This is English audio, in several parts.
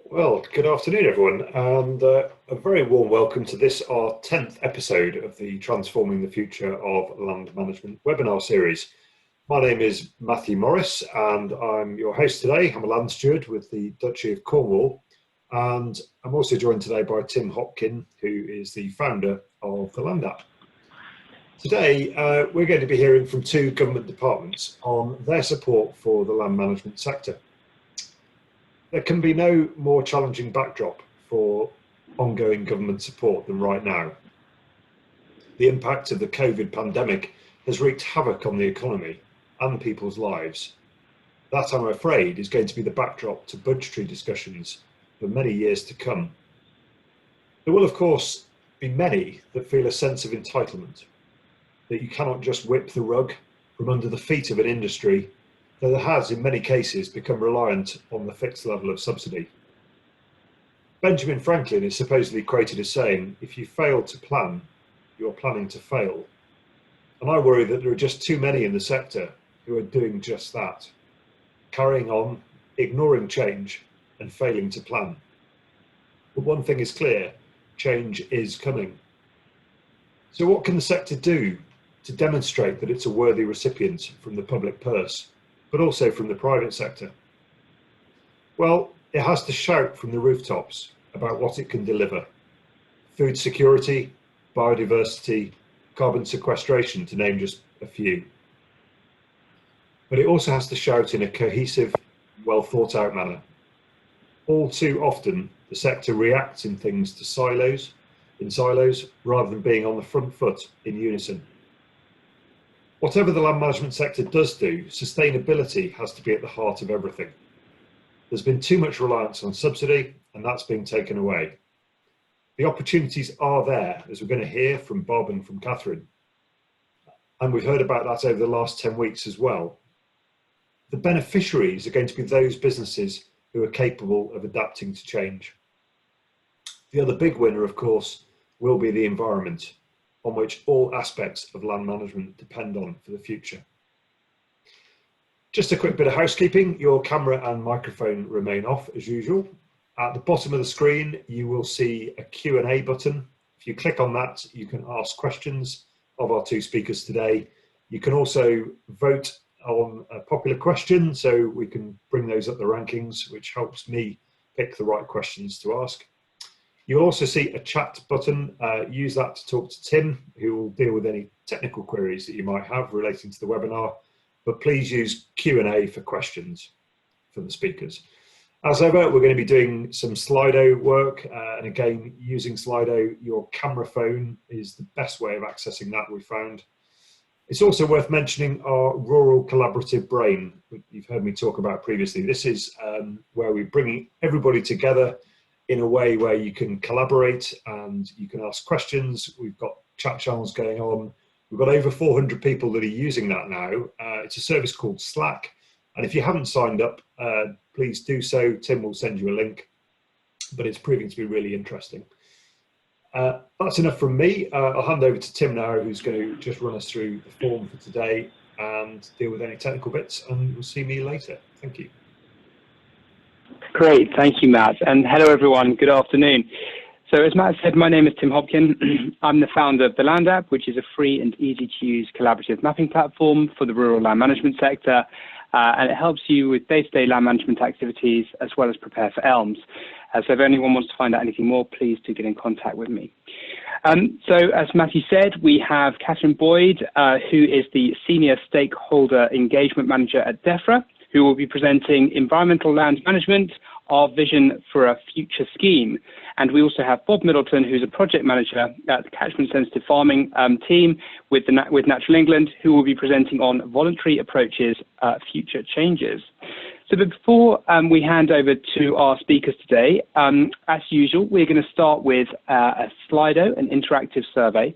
Well, good afternoon, everyone, and a very warm welcome to this, our 10th episode of the Transforming the Future of Land Management webinar series. My name is Matthew Morris, and I'm your host today. I'm a land steward with the Duchy of Cornwall, and I'm also joined today by Tim Hopkin, who is the founder of the Land App. Today, we're going to be hearing from two government departments on their support for the land management sector. There can be no more challenging backdrop for ongoing government support than right now. The impact of the COVID pandemic has wreaked havoc on the economy and people's lives. That, I'm afraid, is going to be the backdrop to budgetary discussions for many years to come. There will, of course, be many that feel a sense of entitlement, that you cannot just whip the rug from under the feet of an industry that has, in many cases, become reliant on the fixed level of subsidy. Benjamin Franklin is supposedly quoted as saying, "If you fail to plan, you're planning to fail." And I worry that there are just too many in the sector who are doing just that, carrying on, ignoring change, and failing to plan. But one thing is clear, change is coming. So what can the sector do to demonstrate that it's a worthy recipient from the public purse, but also from the private sector? Well, it has to shout from the rooftops about what it can deliver. Food security, biodiversity, carbon sequestration, to name just a few. But it also has to shout in a cohesive, well thought out manner. All too often, the sector reacts in silos, rather than being on the front foot in unison. Whatever the land management sector does do, sustainability has to be at the heart of everything. There's been too much reliance on subsidy, and that's being taken away. The opportunities are there, as we're going to hear from Bob and from Catherine. And we've heard about that over the last 10 weeks as well. The beneficiaries are going to be those businesses who are capable of adapting to change. The other big winner, of course, will be the environment, on which all aspects of land management depend on for the future. Just a quick bit of housekeeping. Your camera and microphone remain off as usual. At the bottom of the screen, you will see a Q&A button. If you click on that, you can ask questions of our two speakers today. You can also vote on a popular question, so we can bring those up the rankings, which helps me pick the right questions to ask. You'll also see a chat button. Use that to talk to Tim, who will deal with any technical queries that you might have relating to the webinar. But please use Q&A for questions for the speakers. As ever, we're going to be doing some Slido work. And again, using Slido, your camera phone is the best way of accessing that, we found. It's also worth mentioning our rural collaborative brain, which you've heard me talk about previously. This is where we're bringing everybody together in a way where you can collaborate and you can ask questions. We've got chat channels going on. We've got over 400 people that are using that now. It's a service called Slack. And if you haven't signed up, please do so. Tim will send you a link, but it's proving to be really interesting. That's enough from me. I'll hand over to Tim now, who's going to just run us through the form for today and deal with any technical bits, and we'll see me later. Thank you. Great, thank you, Matt, and hello everyone, good afternoon. So as Matt said, my name is Tim Hopkin. I'm the founder of the Land App, which is a free and easy to use collaborative mapping platform for the rural land management sector, and it helps you with day-to-day land management activities as well as prepare for ELMS. So if anyone wants to find out anything more, please do get in contact with me. So as Matthew said, we have Catherine Boyd, who is the Senior Stakeholder Engagement Manager at DEFRA, who will be presenting Environmental Land Management, our vision for a future scheme. And we also have Bob Middleton, who's a project manager at the Catchment Sensitive Farming team with Natural England, who will be presenting on voluntary approaches, future changes. So before we hand over to our speakers today, as usual, we're going to start with a Slido, an interactive survey.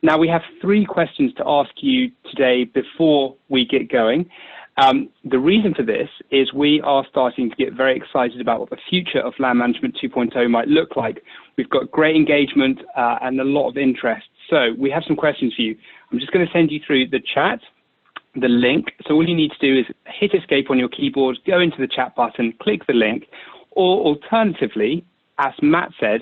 Now we have 3 questions to ask you today before we get going. The reason for this is we are starting to get very excited about what the future of Land Management 2.0 might look like. We've got great engagement and a lot of interest. So we have some questions for you. I'm just going to send you through the chat, the link. So all you need to do is hit escape on your keyboard, go into the chat button, click the link. Or alternatively, as Matt said,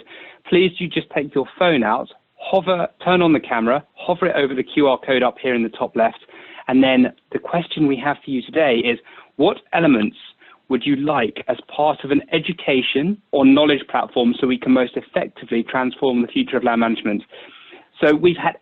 please do just take your phone out, hover, turn on the camera, hover it over the QR code up here in the top left. And then the question we have for you today is, what elements would you like as part of an education or knowledge platform so we can most effectively transform the future of land management? So we've had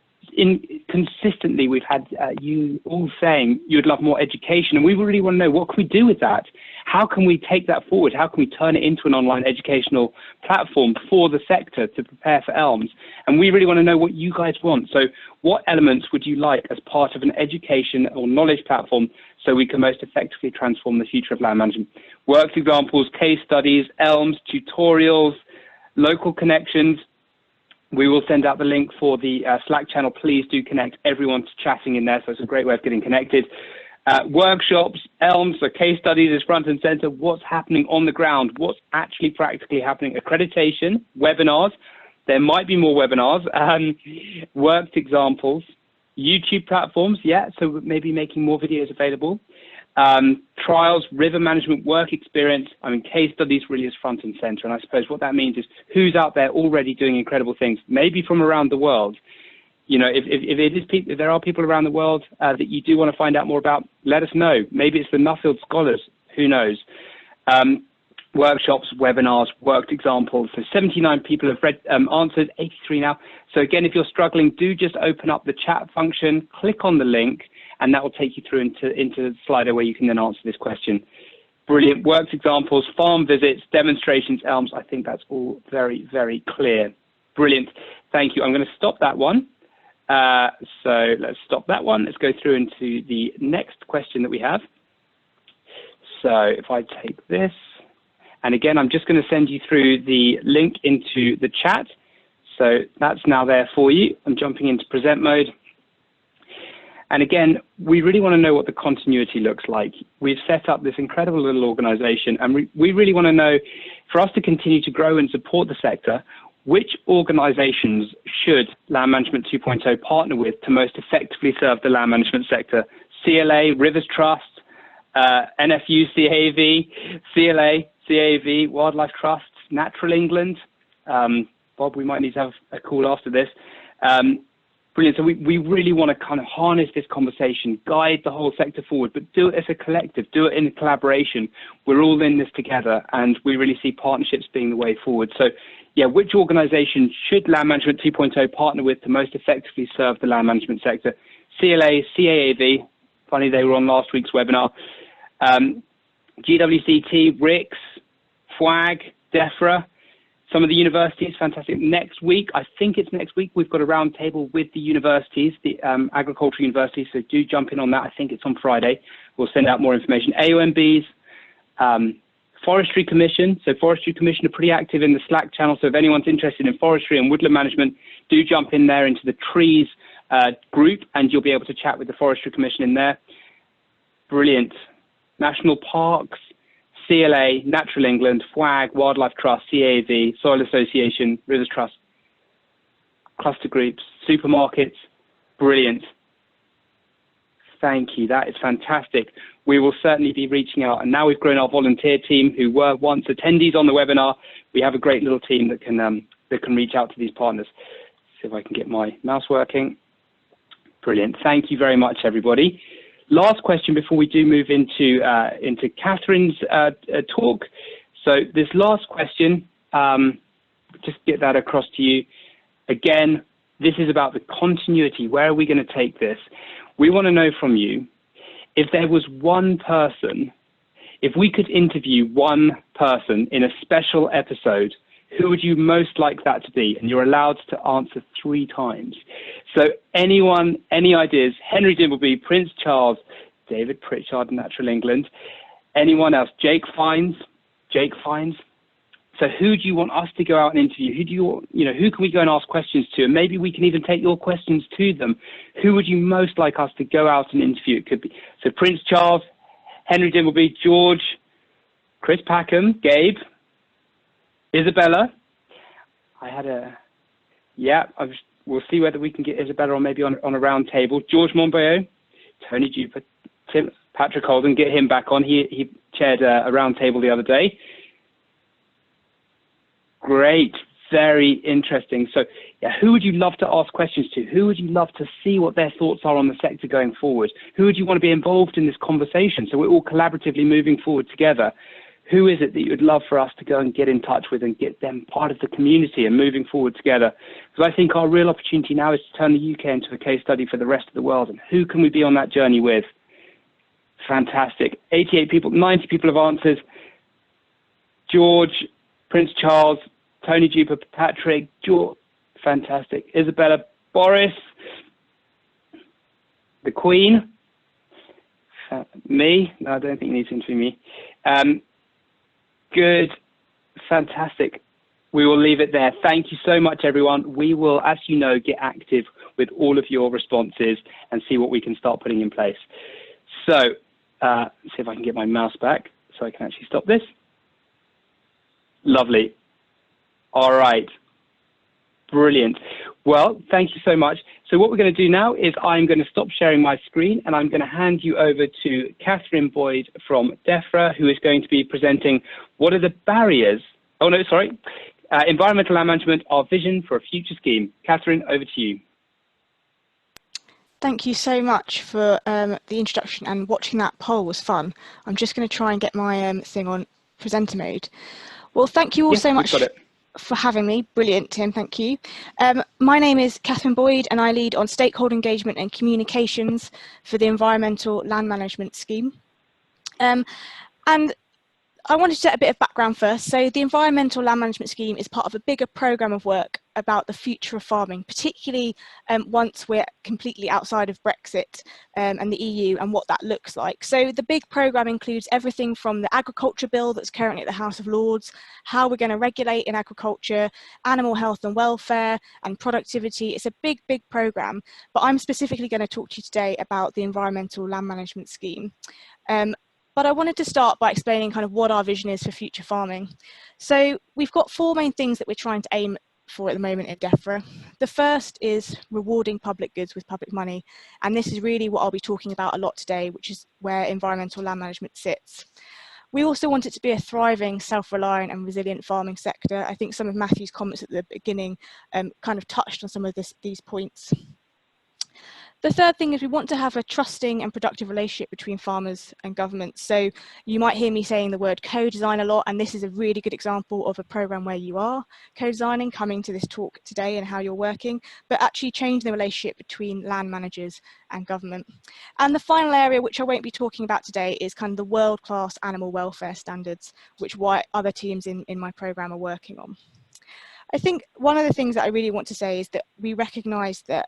consistently, we've had you all saying you'd love more education, and we really want to know, what can we do with that? How can we take that forward? How can we turn it into an online educational platform for the sector to prepare for ELMS? And we really want to know what you guys want. So what elements would you like as part of an education or knowledge platform so we can most effectively transform the future of land management? Works examples, case studies, ELMS, tutorials, local connections. We will send out the link for the Slack channel. Please do connect. Everyone's chatting in there, so it's a great way of getting connected. Workshops, ELMS, so case studies is front and center. What's happening on the ground? What's actually practically happening? Accreditation, webinars. There might be more webinars. Worked examples, YouTube platforms, yeah, so maybe making more videos available. Trials, river management work experience. I mean, case studies really is front and center. And I suppose what that means is who's out there already doing incredible things, maybe from around the world. You know, if there are people around the world that you do want to find out more about, let us know. Maybe it's the Nuffield Scholars, who knows? Workshops, webinars, worked examples. So 79 people have answered, 83 now. So again, if you're struggling, do just open up the chat function, click on the link, and that will take you through into the Slido where you can then answer this question. Brilliant. Worked examples, farm visits, demonstrations, ELMS. I think that's all very, very clear. Brilliant. Thank you. I'm going to stop that one. So let's stop that one. Let's go through into the next question that we have. So if I take this, and again, I'm just going to send you through the link into the chat. So that's now there for you. I'm jumping into present mode. And again, we really want to know what the continuity looks like. We've set up this incredible little organization, and we really want to know, for us to continue to grow and support the sector, which organizations should Land Management 2.0 partner with to most effectively serve the land management sector? CLA, Rivers Trust, NFU, CAV, CLA, CAV, Wildlife Trusts, Natural England. Bob, we might need to have a call after this. Brilliant. So we really want to kind of harness this conversation, guide the whole sector forward, but do it as a collective, do it in collaboration. We're all in this together, and we really see partnerships being the way forward. So yeah, which organization should Land Management 2.0 partner with to most effectively serve the land management sector? CLA, CAAV, funny they were on last week's webinar, GWCT, RICS, FWAG, DEFRA, some of the universities, fantastic. Next week, I think it's next week, we've got a roundtable with the universities, the agricultural universities, so do jump in on that. I think it's on Friday. We'll send out more information. AOMBs, Forestry Commission. So Forestry Commission are pretty active in the Slack channel, so if anyone's interested in forestry and woodland management, do jump in there into the trees group, and you'll be able to chat with the Forestry Commission in there. Brilliant. National Parks, CLA, Natural England, FWAG, Wildlife Trust, CAV, Soil Association, Rivers Trust, cluster groups, supermarkets. Brilliant. Thank you. That is fantastic. We will certainly be reaching out. And now we've grown our volunteer team who were once attendees on the webinar. We have a great little team that can reach out to these partners. See if I can get my mouse working. Brilliant. Thank you very much, everybody. Last question before we do move into Catherine's talk. So this last question, just get that across to you. Again, this is about the continuity. Where are we going to take this? We want to know from you, if there was one person, if we could interview one person in a special episode, who would you most like that to be? And you're allowed to answer 3 times. So anyone, any ideas? Henry Dimbleby, Prince Charles, David Pritchard, Natural England. Anyone else? Jake Fines. So who do you want us to go out and interview? Who can we go and ask questions to? And maybe we can even take your questions to them. Who would you most like us to go out and interview? It could be so Prince Charles, Henry Dimbleby, George, Chris Packham, Gabe, Isabella. We'll see whether we can get Isabella or maybe on a round table. George Monbiot, Tony Duper, Patrick Holden, get him back on. He chaired a round table the other day. Great. Very interesting. So yeah, who would you love to ask questions to? Who would you love to see what their thoughts are on the sector going forward? Who would you want to be involved in this conversation so we're all collaboratively moving forward together? Who is it that you would love for us to go and get in touch with and get them part of the community and moving forward together? Because I think our real opportunity now is to turn the UK into a case study for the rest of the world. And who can we be on that journey with? Fantastic. 88 people, 90 people have answered. George, Prince Charles, Tony Duper, Patrick, George, fantastic. Isabella, Boris, the Queen, me. No, I don't think you need to interview me. Good, fantastic. We will leave it there. Thank you so much, everyone. We will, as you know, get active with all of your responses and see what we can start putting in place. So, let's see if I can get my mouse back so I can actually stop this. Lovely. All right. Brilliant. Well, thank you so much. So what we're going to do now is I'm going to stop sharing my screen and I'm going to hand you over to Catherine Boyd from DEFRA, who is going to be presenting what are the barriers, environmental land management, our vision for a future scheme. Catherine, over to you. Thank you so much for the introduction, and watching that poll was fun. I'm just going to try and get my thing on presenter mode. Well, thank you all so much for having me. Brilliant, Tim, thank you. My name is Catherine Boyd and I lead on stakeholder engagement and communications for the Environmental Land Management Scheme. And I wanted to set a bit of background first. So the Environmental Land Management Scheme is part of a bigger programme of work about the future of farming, particularly once we're completely outside of Brexit and the EU and what that looks like. So the big programme includes everything from the agriculture bill that's currently at the House of Lords, how we're going to regulate in agriculture, animal health and welfare and productivity. It's a big, big programme, but I'm specifically going to talk to you today about the Environmental Land Management Scheme. But I wanted to start by explaining kind of what our vision is for future farming. So we've got four main things that we're trying to aim for at the moment at DEFRA. The first is rewarding public goods with public money. And this is really what I'll be talking about a lot today, which is where environmental land management sits. We also want it to be a thriving, self-reliant and resilient farming sector. I think some of Matthew's comments at the beginning kind of touched on some of these points. The third thing is we want to have a trusting and productive relationship between farmers and governments. So you might hear me saying the word co-design a lot, and this is a really good example of a programme where you are co-designing, coming to this talk today and how you're working, but actually changing the relationship between land managers and government. And the final area, which I won't be talking about today, is kind of the world-class animal welfare standards, which other teams in my programme are working on. I think one of the things that I really want to say is that we recognise that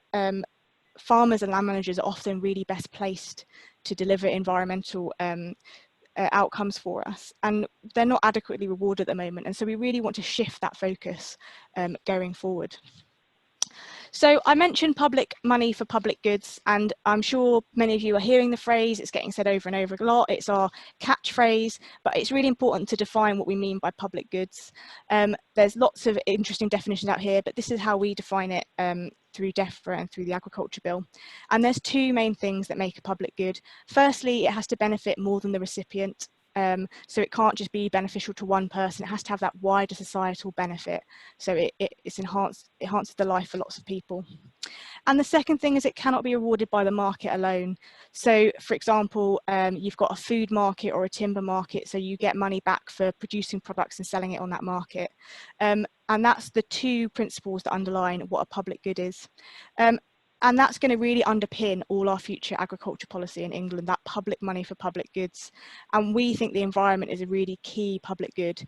farmers and land managers are often really best placed to deliver environmental outcomes for us, and they're not adequately rewarded at the moment, and so we really want to shift that focus going forward. So I mentioned public money for public goods, and I'm sure many of you are hearing the phrase. It's getting said over and over a lot. It's our catchphrase, but it's really important to define what we mean by public goods. There's lots of interesting definitions out here, but this is how we define it through DEFRA and through the agriculture bill. And there's two main things that make a public good. Firstly, it has to benefit more than the recipient. So it can't just be beneficial to one person, it has to have that wider societal benefit. So it enhances the life for lots of people. And the second thing is it cannot be rewarded by the market alone. So for example, you've got a food market or a timber market, so you get money back for producing products and selling it on that market. And that's the two principles that underline what a public good is. And that's going to really underpin all our future agriculture policy in England, that public money for public goods. And we think the environment is a really key public good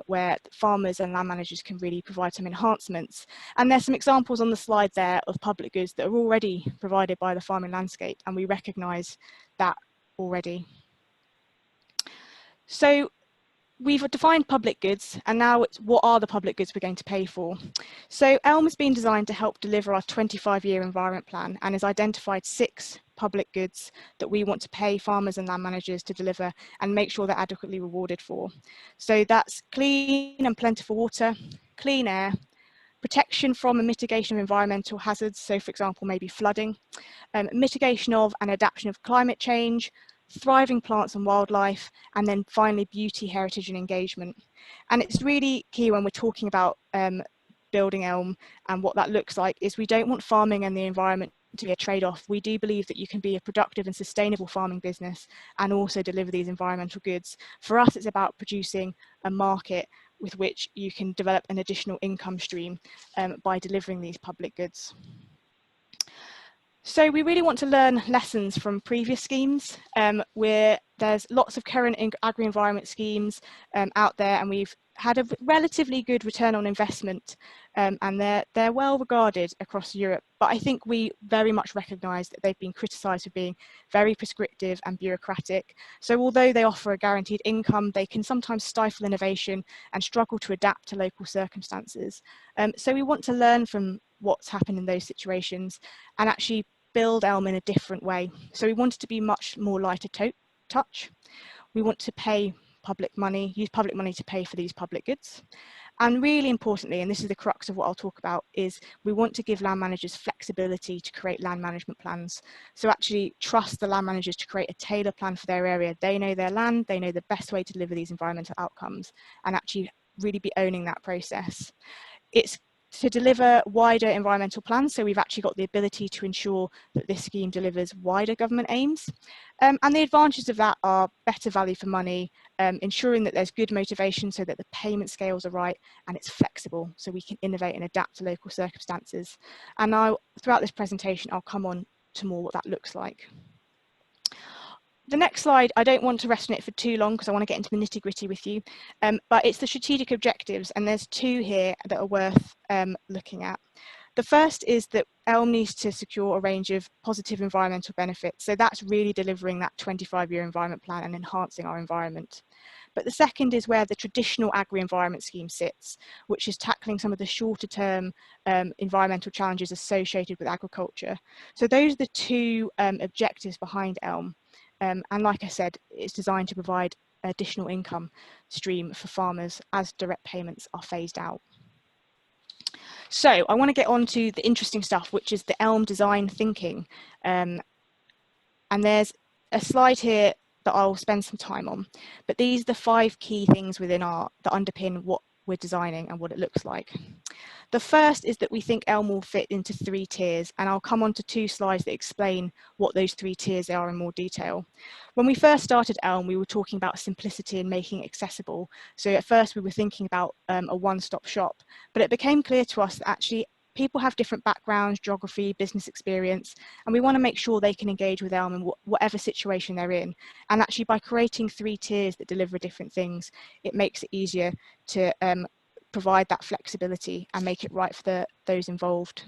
where farmers and land managers can really provide some enhancements. And there's some examples on the slide there of public goods that are already provided by the farming landscape, and we recognise that already. So we've defined public goods, and now it's what are the public goods we're going to pay for. So ELM has been designed to help deliver our 25-year environment plan and has identified 6 public goods that we want to pay farmers and land managers to deliver and make sure they're adequately rewarded for. So that's clean and plentiful water, clean air, protection from and mitigation of environmental hazards, so for example maybe flooding, mitigation of and adaptation of climate change, thriving plants and wildlife, and then finally beauty, heritage and engagement. And it's really key when we're talking about building elm and what that looks like is we don't want farming and the environment to be a trade-off. We do believe that you can be a productive and sustainable farming business and also deliver these environmental goods. For us, it's about producing a market with which you can develop an additional income stream by delivering these public goods. So we really want to learn lessons from previous schemes where there's lots of current agri-environment schemes out there, and we've had a relatively good return on investment, and they're well regarded across Europe. But I think we very much recognise that they've been criticised for being very prescriptive and bureaucratic. So although they offer a guaranteed income, they can sometimes stifle innovation and struggle to adapt to local circumstances. So we want to learn from what's happened in those situations and actually build elm in a different way. So we want it to be much more lighter touch. We want to pay public money, use public money to pay for these public goods. And really importantly, and this is the crux of what I'll talk about, is we want to give land managers flexibility to create land management plans. So actually trust the land managers to create a tailored plan for their area. They know their land, they know the best way to deliver these environmental outcomes, and actually really be owning that process. It's to deliver wider environmental plans, so we've actually got the ability to ensure that this scheme delivers wider government aims. And the advantages of that are better value for money, ensuring that there's good motivation so that the payment scales are right, and it's flexible so we can innovate and adapt to local circumstances. And now, throughout this presentation, I'll come on to more what that looks like. The next slide, I don't want to rest on it for too long because I want to get into the nitty-gritty with you, but it's the strategic objectives, and there's two here that are worth looking at. The first is that elm needs to secure a range of positive environmental benefits, so that's really delivering that 25-year environment plan and enhancing our environment. But the second is where the traditional agri-environment scheme sits, which is tackling some of the shorter term environmental challenges associated with agriculture. So those are the two objectives behind elm. And like I said, it's designed to provide additional income stream for farmers as direct payments are phased out. So I want to get on to the interesting stuff, which is the elm design thinking. And there's a slide here that I'll spend some time on, but these are the 5 key things within that underpin what we're designing and what it looks like. The first is that we think elm will fit into 3 tiers, and I'll come on to 2 slides that explain what those 3 tiers are in more detail. When we first started elm, we were talking about simplicity and making it accessible. So at first we were thinking about a one-stop shop, but it became clear to us that actually people have different backgrounds, geography, business experience, and we want to make sure they can engage with elm in whatever situation they're in. And actually by creating 3 tiers that deliver different things, it makes it easier to provide that flexibility and make it right for those involved.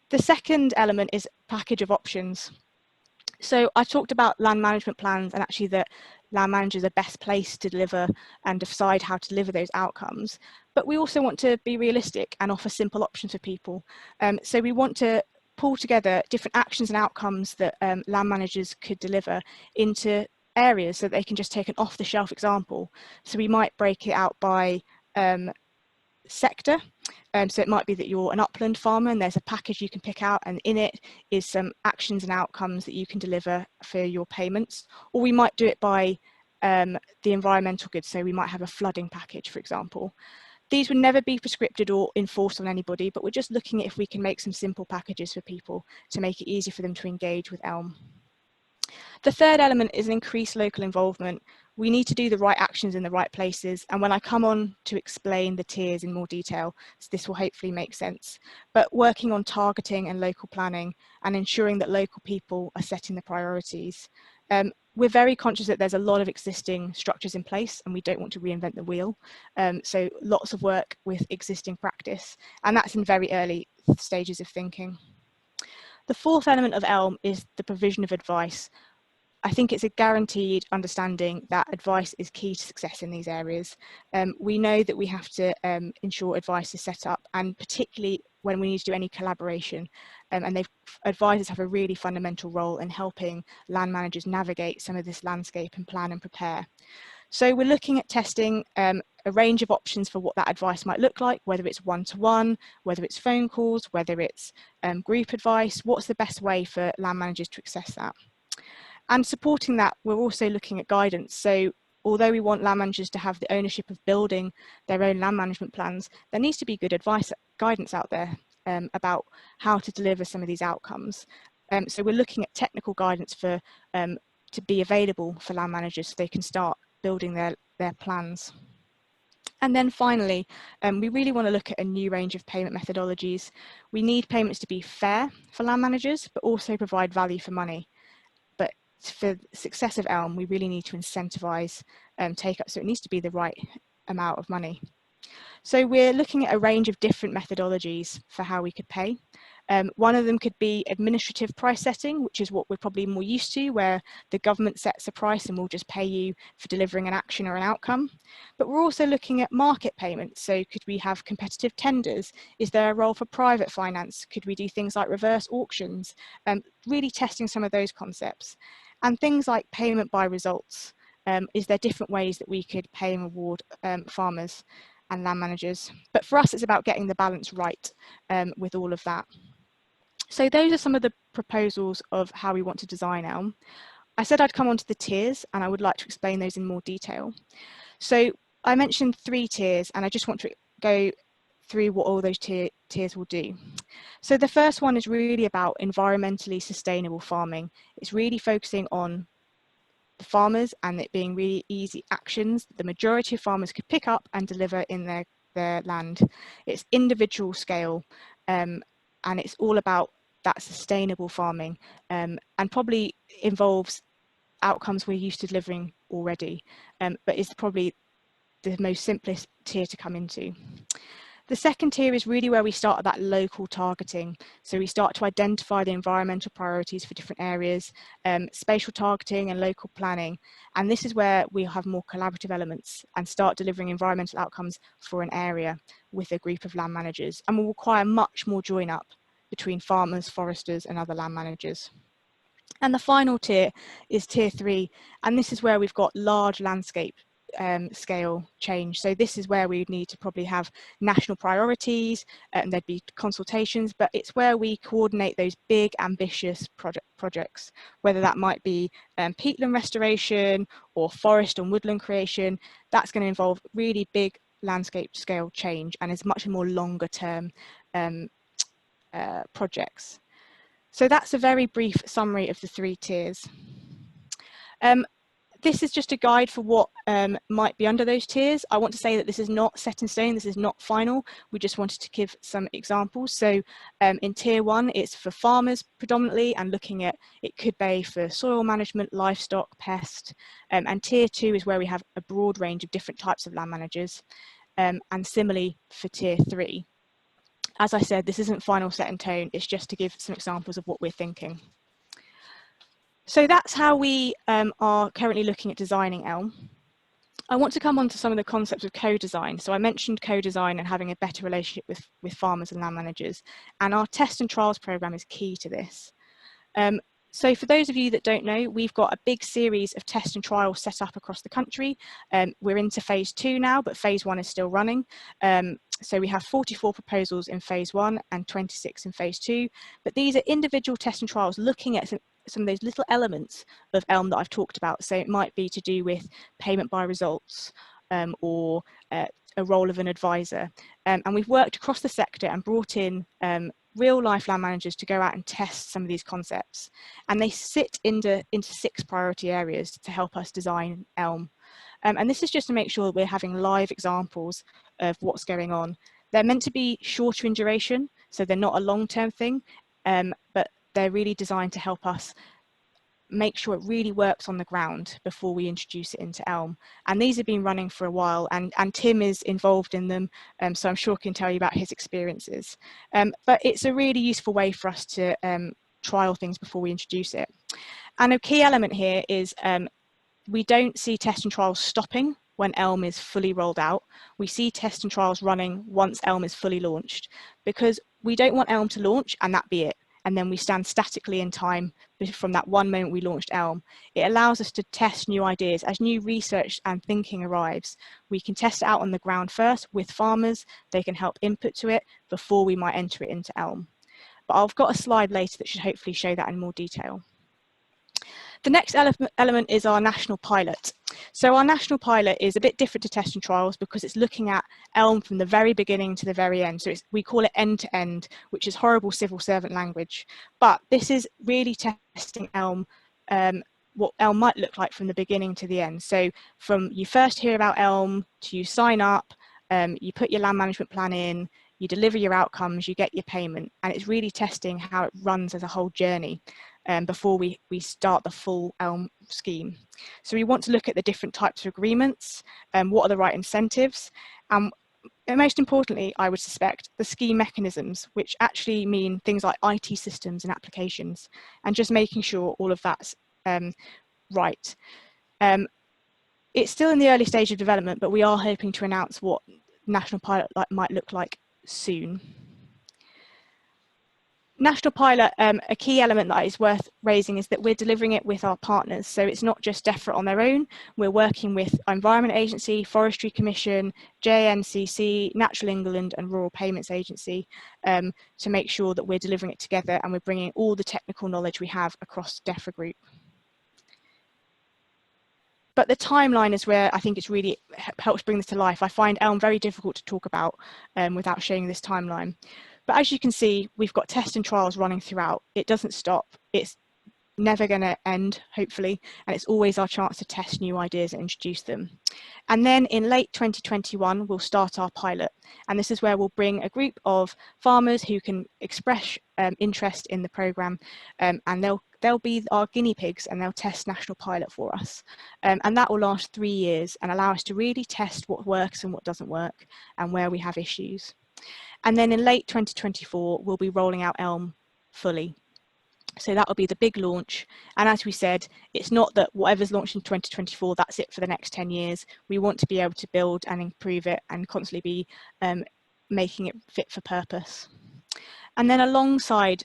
The second element is package of options. So I talked about land management plans and actually that land managers are best placed to deliver and decide how to deliver those outcomes. But we also want to be realistic and offer simple options for people. So we want to pull together different actions and outcomes that land managers could deliver into areas so they can just take an off-the-shelf example. So we might break it out by sector. So it might be that you're an upland farmer and there's a package you can pick out, and in it is some actions and outcomes that you can deliver for your payments. Or we might do it by the environmental goods. So we might have a flooding package, for example. These would never be prescripted or enforced on anybody, but we're just looking at if we can make some simple packages for people to make it easy for them to engage with elm. The third element is an increased local involvement. We need to do the right actions in the right places. And when I come on to explain the tiers in more detail, this will hopefully make sense. But working on targeting and local planning and ensuring that local people are setting the priorities. We're very conscious that there's a lot of existing structures in place and we don't want to reinvent the wheel. So lots of work with existing practice, and that's in very early stages of thinking. The fourth element of elm is the provision of advice. I think it's a guaranteed understanding that advice is key to success in these areas. We know that we have to ensure advice is set up, and particularly when we need to do any collaboration. And advisors have a really fundamental role in helping land managers navigate some of this landscape and plan and prepare. So we're looking at testing a range of options for what that advice might look like, whether it's one-to-one, whether it's phone calls, whether it's group advice. What's the best way for land managers to access that? And supporting that, we're also looking at guidance. So although we want land managers to have the ownership of building their own land management plans, there needs to be good guidance out there about how to deliver some of these outcomes. So we're looking at technical guidance for to be available for land managers so they can start building their plans. And then finally, we really want to look at a new range of payment methodologies. We need payments to be fair for land managers, but also provide value for money. But for success of ELM, we really need to incentivise take up, so it needs to be the right amount of money. So we're looking at a range of different methodologies for how we could pay. One of them could be administrative price setting, which is what we're probably more used to, where the government sets a price and will just pay you for delivering an action or an outcome. But we're also looking at market payments. So could we have competitive tenders? Is there a role for private finance? Could we do things like reverse auctions? Really testing some of those concepts. And things like payment by results. Is there different ways that we could pay and reward farmers and land managers? But for us, it's about getting the balance right with all of that. So those are some of the proposals of how we want to design ELM. I said I'd come on to the tiers, and I would like to explain those in more detail. So I mentioned 3 tiers, and I just want to go through what all those tiers will do. So the first one is really about environmentally sustainable farming. It's really focusing on the farmers and it being really easy actions that the majority of farmers could pick up and deliver in their land. It's individual scale, and it's all about that sustainable farming, and probably involves outcomes we're used to delivering already, but it's probably the most simplest tier to come into. The second tier is really where we start at that local targeting. So we start to identify the environmental priorities for different areas, spatial targeting and local planning. And this is where we have more collaborative elements and start delivering environmental outcomes for an area with a group of land managers, and will require much more join up between farmers, foresters and other land managers. And the final tier is tier 3, and this is where we've got large landscape scale change. So this is where we would need to probably have national priorities, and there'd be consultations, but it's where we coordinate those big ambitious projects, whether that might be peatland restoration or forest and woodland creation. That's going to involve really big landscape scale change and is much more longer term projects. So that's a very brief summary of the 3 tiers. This is just a guide for what might be under those tiers. I want to say that this is not set in stone, this is not final. We just wanted to give some examples. So in tier 1, it's for farmers predominantly, and looking at, it could be for soil management, livestock, pest. And tier 2 is where we have a broad range of different types of land managers. And similarly for tier 3. As I said, this isn't final set in tone, it's just to give some examples of what we're thinking. So that's how we are currently looking at designing ELM. I want to come on to some of the concepts of co-design. So I mentioned co-design and having a better relationship with farmers and land managers, and our test and trials program is key to this. So for those of you that don't know, we've got a big series of test and trials set up across the country. We're into phase 2 now, but phase 1 is still running. So we have 44 proposals in phase 1 and 26 in phase 2, but these are individual test and trials looking at some of those little elements of ELM that I've talked about. So it might be to do with payment by results, or a role of an advisor. And we've worked across the sector and brought in real life land managers to go out and test some of these concepts. And they sit into 6 priority areas to help us design ELM. And this is just to make sure that we're having live examples of what's going on. They're meant to be shorter in duration, so they're not a long-term thing, but they're really designed to help us make sure it really works on the ground before we introduce it into ELM. And these have been running for a while, and Tim is involved in them, so I'm sure he can tell you about his experiences. But it's a really useful way for us to trial things before we introduce it. And a key element here is we don't see test and trials stopping when ELM is fully rolled out. We see test and trials running once ELM is fully launched, because we don't want ELM to launch and that be it, and then we stand statically in time from that one moment we launched ELM. It allows us to test new ideas. As new research and thinking arrives, we can test it out on the ground first with farmers. They can help input to it before we might enter it into ELM. But I've got a slide later that should hopefully show that in more detail. The next element is our national pilot. So our national pilot is a bit different to test and trials because it's looking at Elm from the very beginning to the very end. So we call it end to end, which is horrible civil servant language. But this is really testing Elm, what Elm might look like from the beginning to the end. So from you first hear about Elm to you sign up, you put your land management plan in, you deliver your outcomes, you get your payment, and it's really testing how it runs as a whole journey before we start the full Elm scheme. So we want to look at the different types of agreements, what are the right incentives, and most importantly, I would suspect, the scheme mechanisms, which actually mean things like IT systems and applications, and just making sure all of that's right. It's still in the early stage of development, but we are hoping to announce what national pilot might look like soon. National pilot, a key element that is worth raising is that we're delivering it with our partners. So it's not just DEFRA on their own. We're working with Environment Agency, Forestry Commission, JNCC, Natural England and Rural Payments Agency to make sure that we're delivering it together and we're bringing all the technical knowledge we have across DEFRA Group. But the timeline is where I think it's really helps bring this to life. I find Elm very difficult to talk about without showing this timeline. But as you can see, we've got tests and trials running throughout. It doesn't stop. It's never going to end, hopefully, and it's always our chance to test new ideas and introduce them. And then in late 2021, we'll start our pilot. And this is where we'll bring a group of farmers who can express interest in the programme, and they'll be our guinea pigs and they'll test national pilot for us. And that will last 3 years and allow us to really test what works and what doesn't work and where we have issues. And then in late 2024, we'll be rolling out Elm fully. So that will be the big launch. And as we said, it's not that whatever's launched in 2024, that's it for the next 10 years. We want to be able to build and improve it and constantly be making it fit for purpose. And then alongside,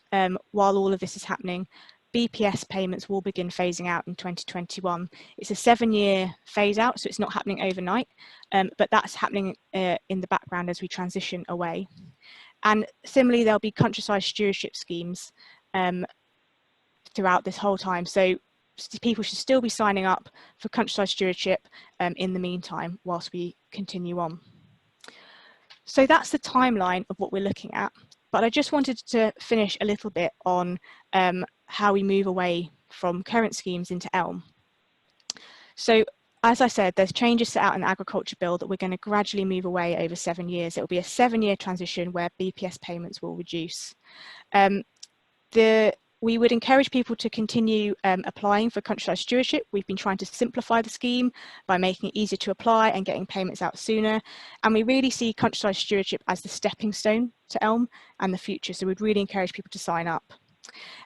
while all of this is happening, BPS payments will begin phasing out in 2021. It's a 7-year phase out, so it's not happening overnight, but that's happening in the background as we transition away. And similarly, there'll be countryside stewardship schemes throughout this whole time. So people should still be signing up for countryside stewardship in the meantime, whilst we continue on. So that's the timeline of what we're looking at. But I just wanted to finish a little bit on how we move away from current schemes into Elm. So as I said, there's changes set out in the Agriculture Bill that we're going to gradually move away over 7 years. It will be a 7-year transition where BPS payments will reduce. We would encourage people to continue applying for countryside stewardship. We've been trying to simplify the scheme by making it easier to apply and getting payments out sooner. And we really see countryside stewardship as the stepping stone to Elm and the future. So we'd really encourage people to sign up.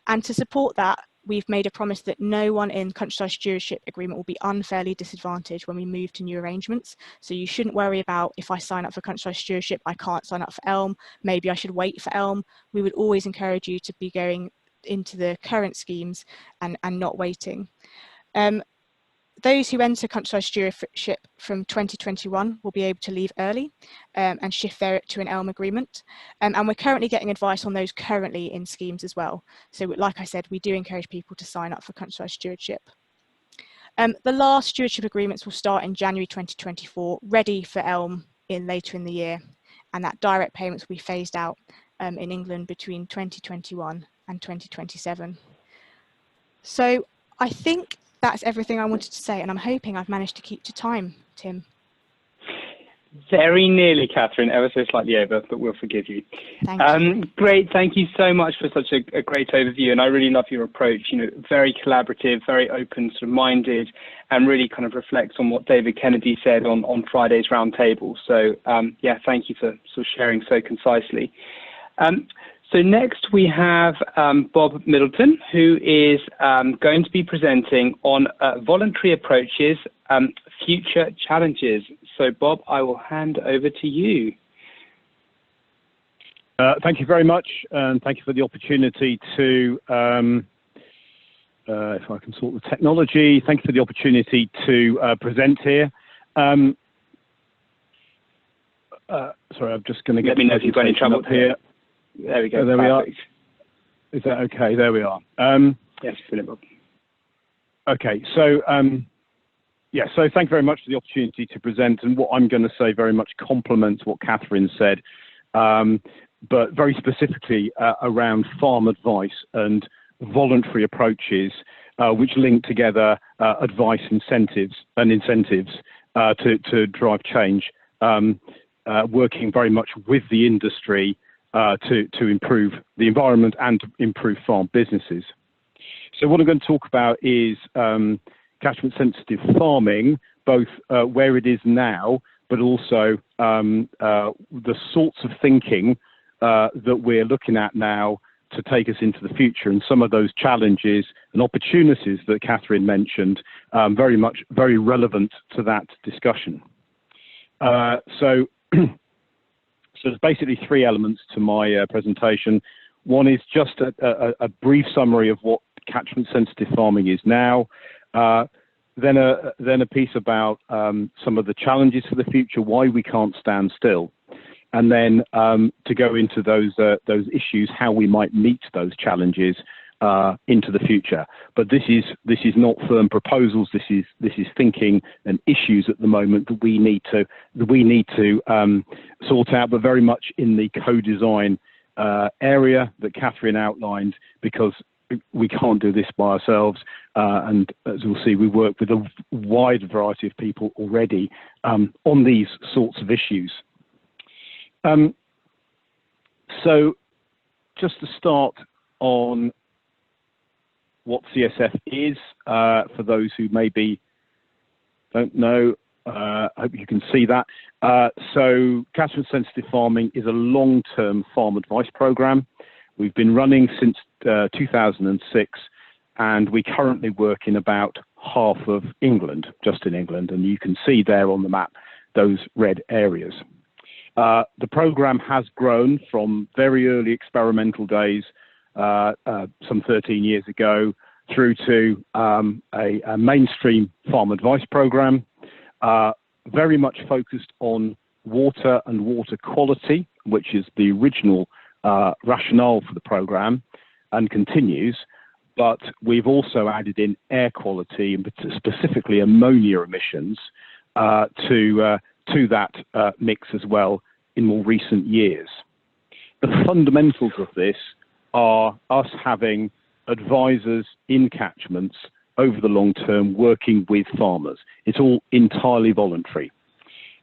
And to support that, we've made a promise that no one in countryside stewardship agreement will be unfairly disadvantaged when we move to new arrangements. So you shouldn't worry about, if I sign up for countryside stewardship, I can't sign up for Elm. Maybe I should wait for Elm. We would always encourage you to be going into the current schemes and not waiting. Those who enter countryside stewardship from 2021 will be able to leave early and shift there to an Elm agreement. And we're currently getting advice on those currently in schemes as well. So like I said, we do encourage people to sign up for countryside stewardship. The last stewardship agreements will start in January 2024, ready for Elm later in the year. And that direct payments will be phased out in England between 2021 and 2027. So I think that's everything I wanted to say, and I'm hoping I've managed to keep to time, Tim. Very nearly, Catherine, ever so slightly over, but we'll forgive you. Thank you. Great, thank you so much for such a great overview, and I really love your approach, very collaborative, very open sort of minded, and really kind of reflects on what David Kennedy said on Friday's roundtable. So yeah, thank you for sort of sharing so concisely. So next we have Bob Middleton, who is going to be presenting on voluntary approaches, future challenges. So Bob, I will hand over to you. Thank you very much, and thank you for the opportunity to, if I can sort the technology, thank you for the opportunity to present here. Sorry, I'm just going to get. Let me know if you've got any trouble here. There we go. There we are. Is that okay? There we are. Yes, brilliant, Bob. Okay, so so thank you very much for the opportunity to present, and what I'm going to say very much complements what Catherine said, but very specifically around farm advice and voluntary approaches which link together advice incentives to drive change, working very much with the industry to improve the environment and to improve farm businesses. So what I'm going to talk about is catchment sensitive farming, both where it is now, but also the sorts of thinking that we're looking at now to take us into the future, and some of those challenges and opportunities that Catherine mentioned, very relevant to that discussion. So there's basically three elements to my presentation. One is just a brief summary of what catchment sensitive farming is now, then a piece about some of the challenges for the future, why we can't stand still, and then to go into those issues, how we might meet those challenges into the future. But this is not firm proposals. This is thinking and issues at the moment that we need to sort out, but very much in the co-design area that Catherine outlined, because we can't do this by ourselves. And as we'll see, we work with a wide variety of people already on these sorts of issues. So just to start on what CSF is, for those who maybe don't know, I hope you can see that. So catchment sensitive farming is a long-term farm advice program. We've been running since 2006, and we currently work in about half of England, just in England, and you can see there on the map those red areas. The program has grown from very early experimental days, some 13 years ago, through to a mainstream farm advice program, very much focused on water and water quality, which is the original rationale for the program and continues. But we've also added in air quality, and specifically ammonia emissions, to that mix as well in more recent years. The fundamentals of this are us having advisors in catchments over the long term working with farmers. It's all entirely voluntary.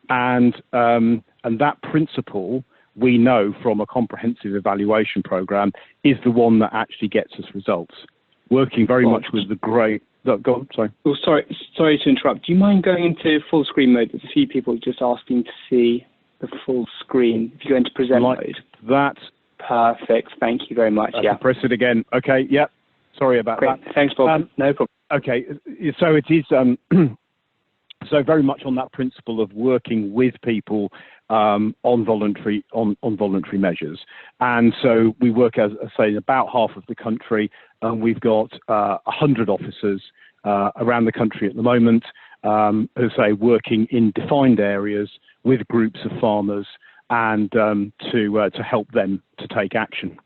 And that principle, we know from a comprehensive evaluation program, is the one that actually gets us results. Working very much with the grey. Go on, sorry. Oh, sorry to interrupt. Do you mind going into full screen mode? There's a few people just asking to see the full screen. If you go into present mode. That. Perfect. Thank you very much. Yeah. Press it again. Okay. Yep. Sorry about Great. that. Thanks, Bob. No problem. Okay. So it is. So very much on that principle of working with people on voluntary measures, and so we work, as I say, in about half of the country, and we've got 100 officers around the country at the moment, who say working in defined areas with groups of farmers, and to help them to take action.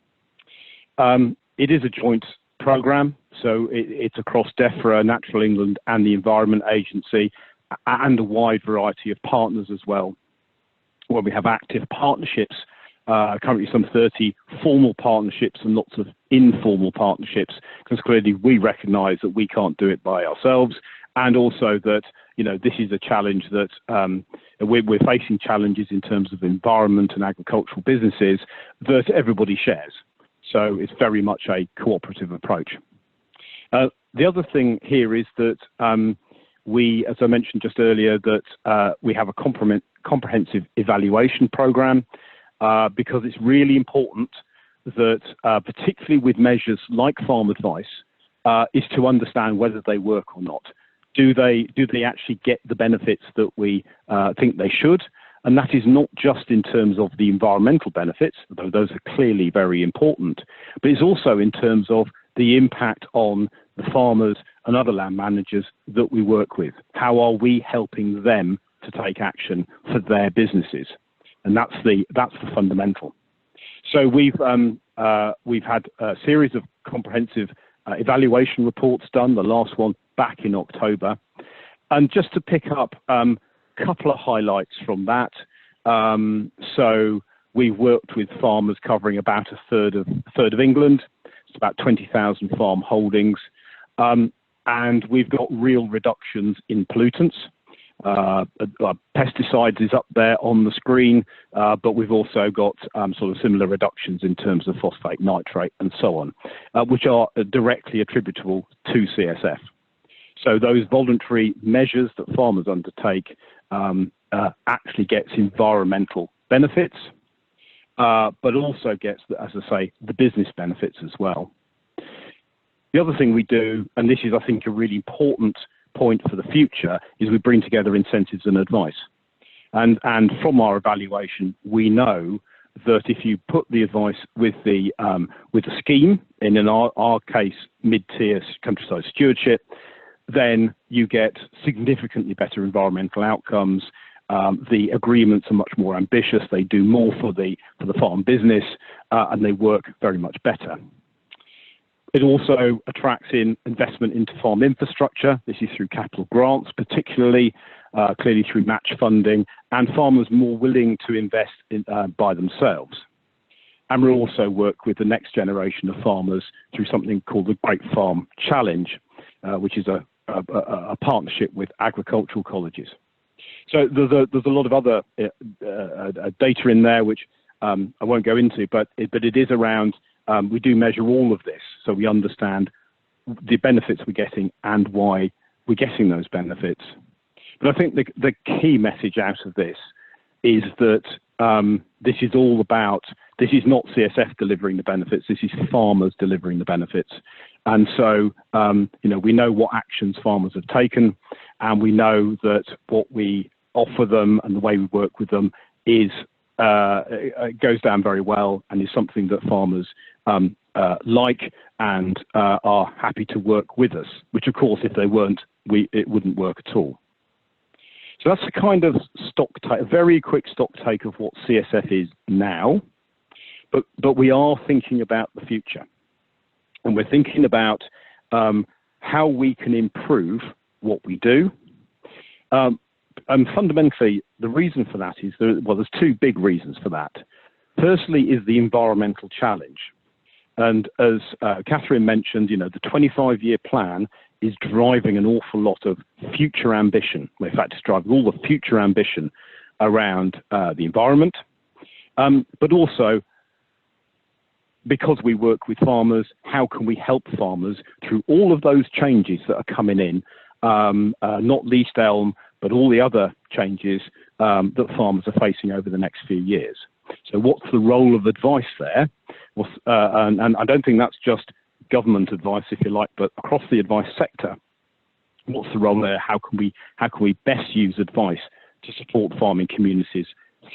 It is a joint program, so it's across DEFRA, Natural England, and the Environment Agency, and a wide variety of partners as well, where we have active partnerships, currently some 30 formal partnerships and lots of informal partnerships, because clearly we recognise that we can't do it by ourselves, and also that, you know, this is a challenge that we're facing challenges in terms of environment and agricultural businesses that everybody shares. So it's very much a cooperative approach. The other thing here is that we, as I mentioned just earlier, that we have a comprehensive evaluation program, because it's really important that, particularly with measures like farm advice, is to understand whether they work or not. Do they actually get the benefits that we think they should? And that is not just in terms of the environmental benefits, though those are clearly very important, but it's also in terms of the impact on the farmers and other land managers that we work with. How are we helping them to take action for their businesses? And that's the fundamental. So we've had a series of comprehensive evaluation reports done, the last one back in October. And just to pick up a couple of highlights from that. So we've worked with farmers covering about a third of England. It's about 20,000 farm holdings. And we've got real reductions in pollutants. Pesticides is up there on the screen, but we've also got sort of similar reductions in terms of phosphate, nitrate, and so on, which are directly attributable to CSF. So those voluntary measures that farmers undertake actually gets environmental benefits, but also gets, as I say, the business benefits as well. The other thing we do, and this is, I think, a really important point for the future, is we bring together incentives and advice. And from our evaluation, we know that if you put the advice with the scheme, in our case, mid-tier countryside stewardship, then you get significantly better environmental outcomes. The agreements are much more ambitious. They do more for the farm business, and they work very much better. It also attracts in investment into farm infrastructure. This is through capital grants, particularly clearly through match funding, and farmers more willing to invest in, by themselves. And we'll also work with the next generation of farmers through something called the Great Farm Challenge, which is a partnership with agricultural colleges. So there's a lot of other data in there, which I won't go into, but it is around, we do measure all of this, so we understand the benefits we're getting and why we're getting those benefits. But I think the key message out of this is that this is all about, this is not CSF delivering the benefits, this is farmers delivering the benefits. And so, we know what actions farmers have taken, and we know that what we offer them and the way we work with them is goes down very well, and is something that farmers like and are happy to work with us, which of course, if they weren't, it wouldn't work at all. So that's a kind of a very quick stock take of what CSF is now, but we are thinking about the future, and we're thinking about how we can improve what we do. And fundamentally, the reason for that is, there's two big reasons for that. Firstly is the environmental challenge. And as Catherine mentioned, the 25-year plan is driving an awful lot of future ambition. In fact, it's driving all the future ambition around the environment, but also because we work with farmers, how can we help farmers through all of those changes that are coming in, not least elm, but all the other changes that farmers are facing over the next few years. So what's the role of advice there? And I don't think that's just government advice, if you like, but across the advice sector. What's the role there? How can we best use advice to support farming communities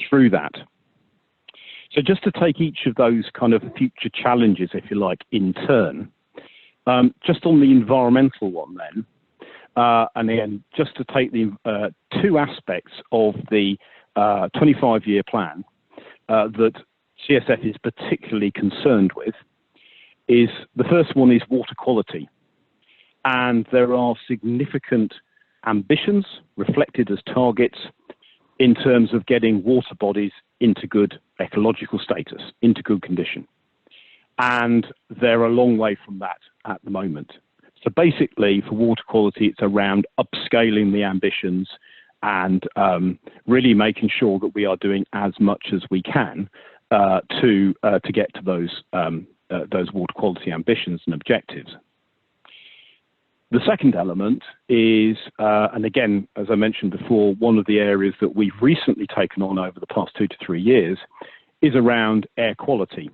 through that? So just to take each of those kind of future challenges, if you like, in turn, just on the environmental one then, and again, just to take the two aspects of the 25-year plan that CSF is particularly concerned with, is the first one is water quality. And there are significant ambitions reflected as targets in terms of getting water bodies into good ecological status, into good condition. And they're a long way from that at the moment. So basically, for water quality, it's around upscaling the ambitions and really making sure that we are doing as much as we can to get to those water quality ambitions and objectives. The second element is, and again, as I mentioned before, one of the areas that we've recently taken on over the past 2 to 3 years is around air quality.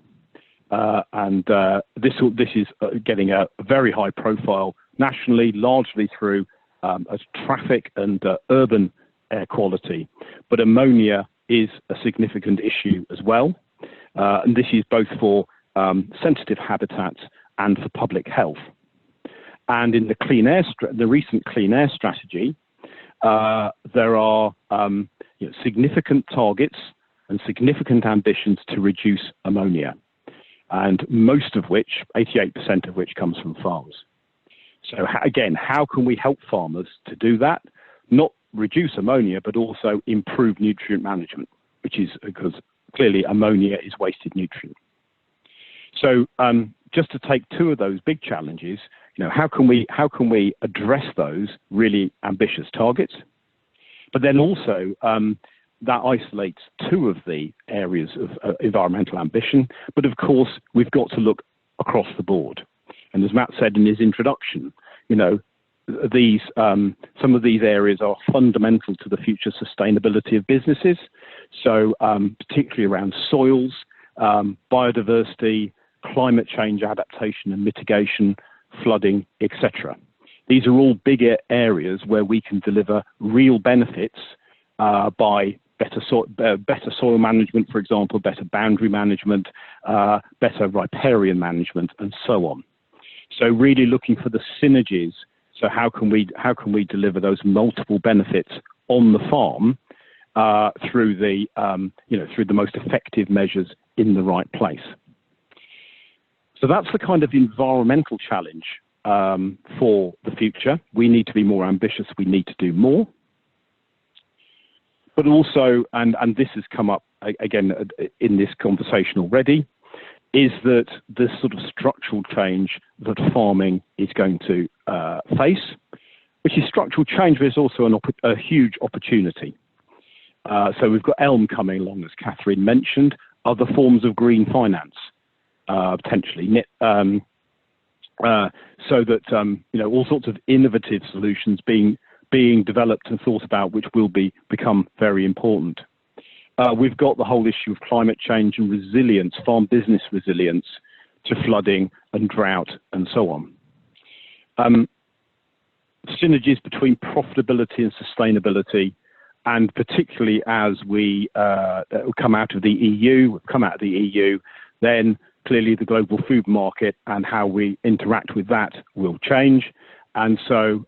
This is getting a very high profile nationally, largely through traffic and urban air quality. But ammonia is a significant issue as well. And this is both for sensitive habitats and for public health. And in the recent clean air strategy, there are significant targets and significant ambitions to reduce ammonia. and most of which, 88% of which, comes from farms. So again, how can we help farmers to do that? Not reduce ammonia, but also improve nutrient management, which is because clearly ammonia is wasted nutrient. So just to take two of those big challenges, how can we address those really ambitious targets? But then also that isolates two of the areas of environmental ambition. But of course, we've got to look across the board. And as Matt said in his introduction, some of these areas are fundamental to the future sustainability of businesses. So particularly around soils, biodiversity, climate change adaptation and mitigation, flooding, etc. These are all bigger areas where we can deliver real benefits by better soil management, for example, better boundary management, better riparian management, and so on. So really looking for the synergies. So how can we deliver those multiple benefits on the farm through the most effective measures in the right place? So that's the kind of environmental challenge for the future. We need to be more ambitious. We need to do more. But also, and this has come up again in this conversation already, is that the sort of structural change that farming is going to face, which is structural change, but it's also a huge opportunity. So we've got ELM coming along, as Catherine mentioned, other forms of green finance, potentially, so that all sorts of innovative solutions being developed and thought about, which will become very important. We've got the whole issue of climate change and resilience, farm business resilience to flooding and drought and so on. Synergies between profitability and sustainability, and particularly as we come out of the EU, then clearly the global food market and how we interact with that will change. And so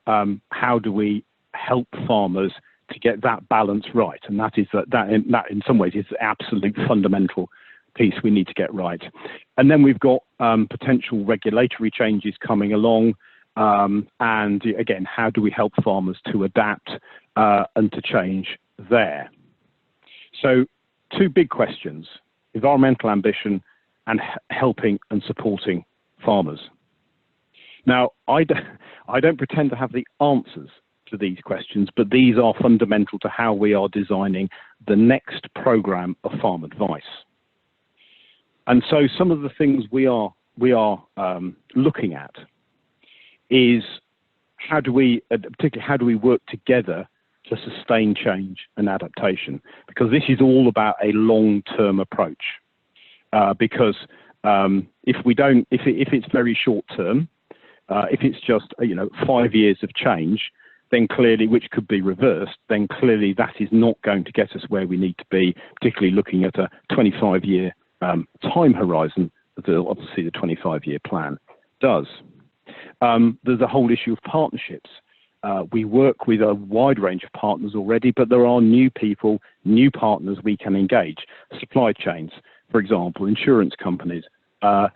how do we help farmers to get that balance right? And that in some ways is the absolute fundamental piece we need to get right. And then we've got potential regulatory changes coming along. And again, how do we help farmers to adapt and to change there? So two big questions: environmental ambition and helping and supporting farmers. Now, I don't pretend to have the answers to these questions, but these are fundamental to how we are designing the next program of farm advice. And so some of the things we are looking at is particularly how do we work together to sustain change and adaptation? Because this is all about a long-term approach. Because if it's very short term, if it's just 5 years of change, then clearly, which could be reversed, then clearly that is not going to get us where we need to be, particularly looking at a 25-year time horizon, that obviously the 25-year plan does. There's a whole issue of partnerships. We work with a wide range of partners already, but there are new people, new partners we can engage. Supply chains, for example, insurance companies, when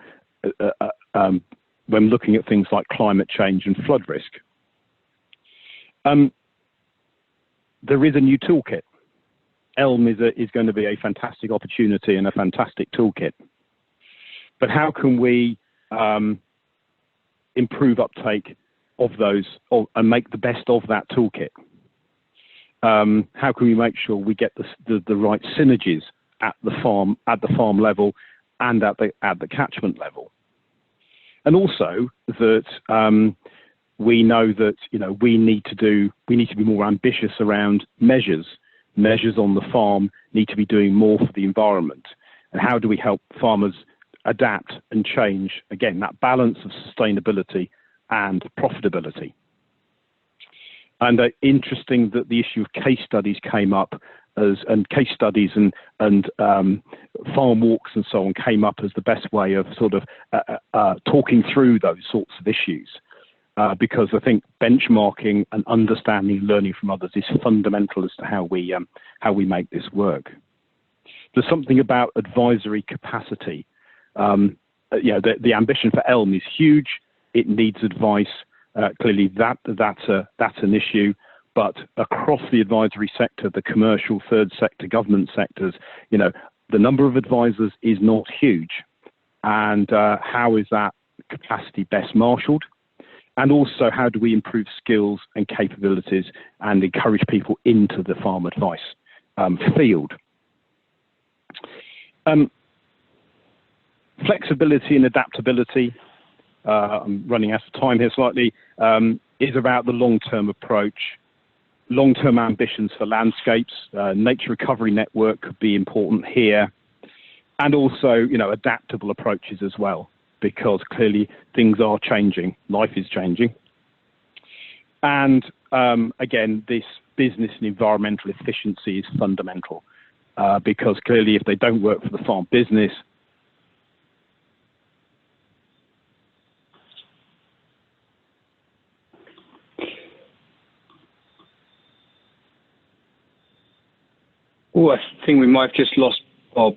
looking at things like climate change and flood risk. There is a new toolkit. ELM is going to be a fantastic opportunity and a fantastic toolkit. But how can we improve uptake of those and make the best of that toolkit? How can we make sure we get the right synergies at the farm level and at the catchment level? And also that we know that we need to be more ambitious around measures. Measures on the farm need to be doing more for the environment. And how do we help farmers adapt and change, again, that balance of sustainability and profitability? And interesting that the issue of case studies came up and case studies and farm walks and so on came up as the best way of sort of talking through those sorts of issues. Because I think benchmarking and understanding, learning from others is fundamental as to how we make this work. There's something about advisory capacity. the ambition for Elm is huge. It needs advice. Clearly, that's an issue. But across the advisory sector, the commercial, third sector, government sectors, the number of advisors is not huge. And how is that capacity best marshaled? And also, how do we improve skills and capabilities and encourage people into the farm advice field? Flexibility and adaptability, I'm running out of time here slightly, is about the long-term approach, long-term ambitions for landscapes. Nature recovery network could be important here. And also, adaptable approaches as well, because clearly things are changing, life is changing. And again, this business and environmental efficiency is fundamental, because clearly if they don't work for the farm business, oh, I think we might have just lost Bob.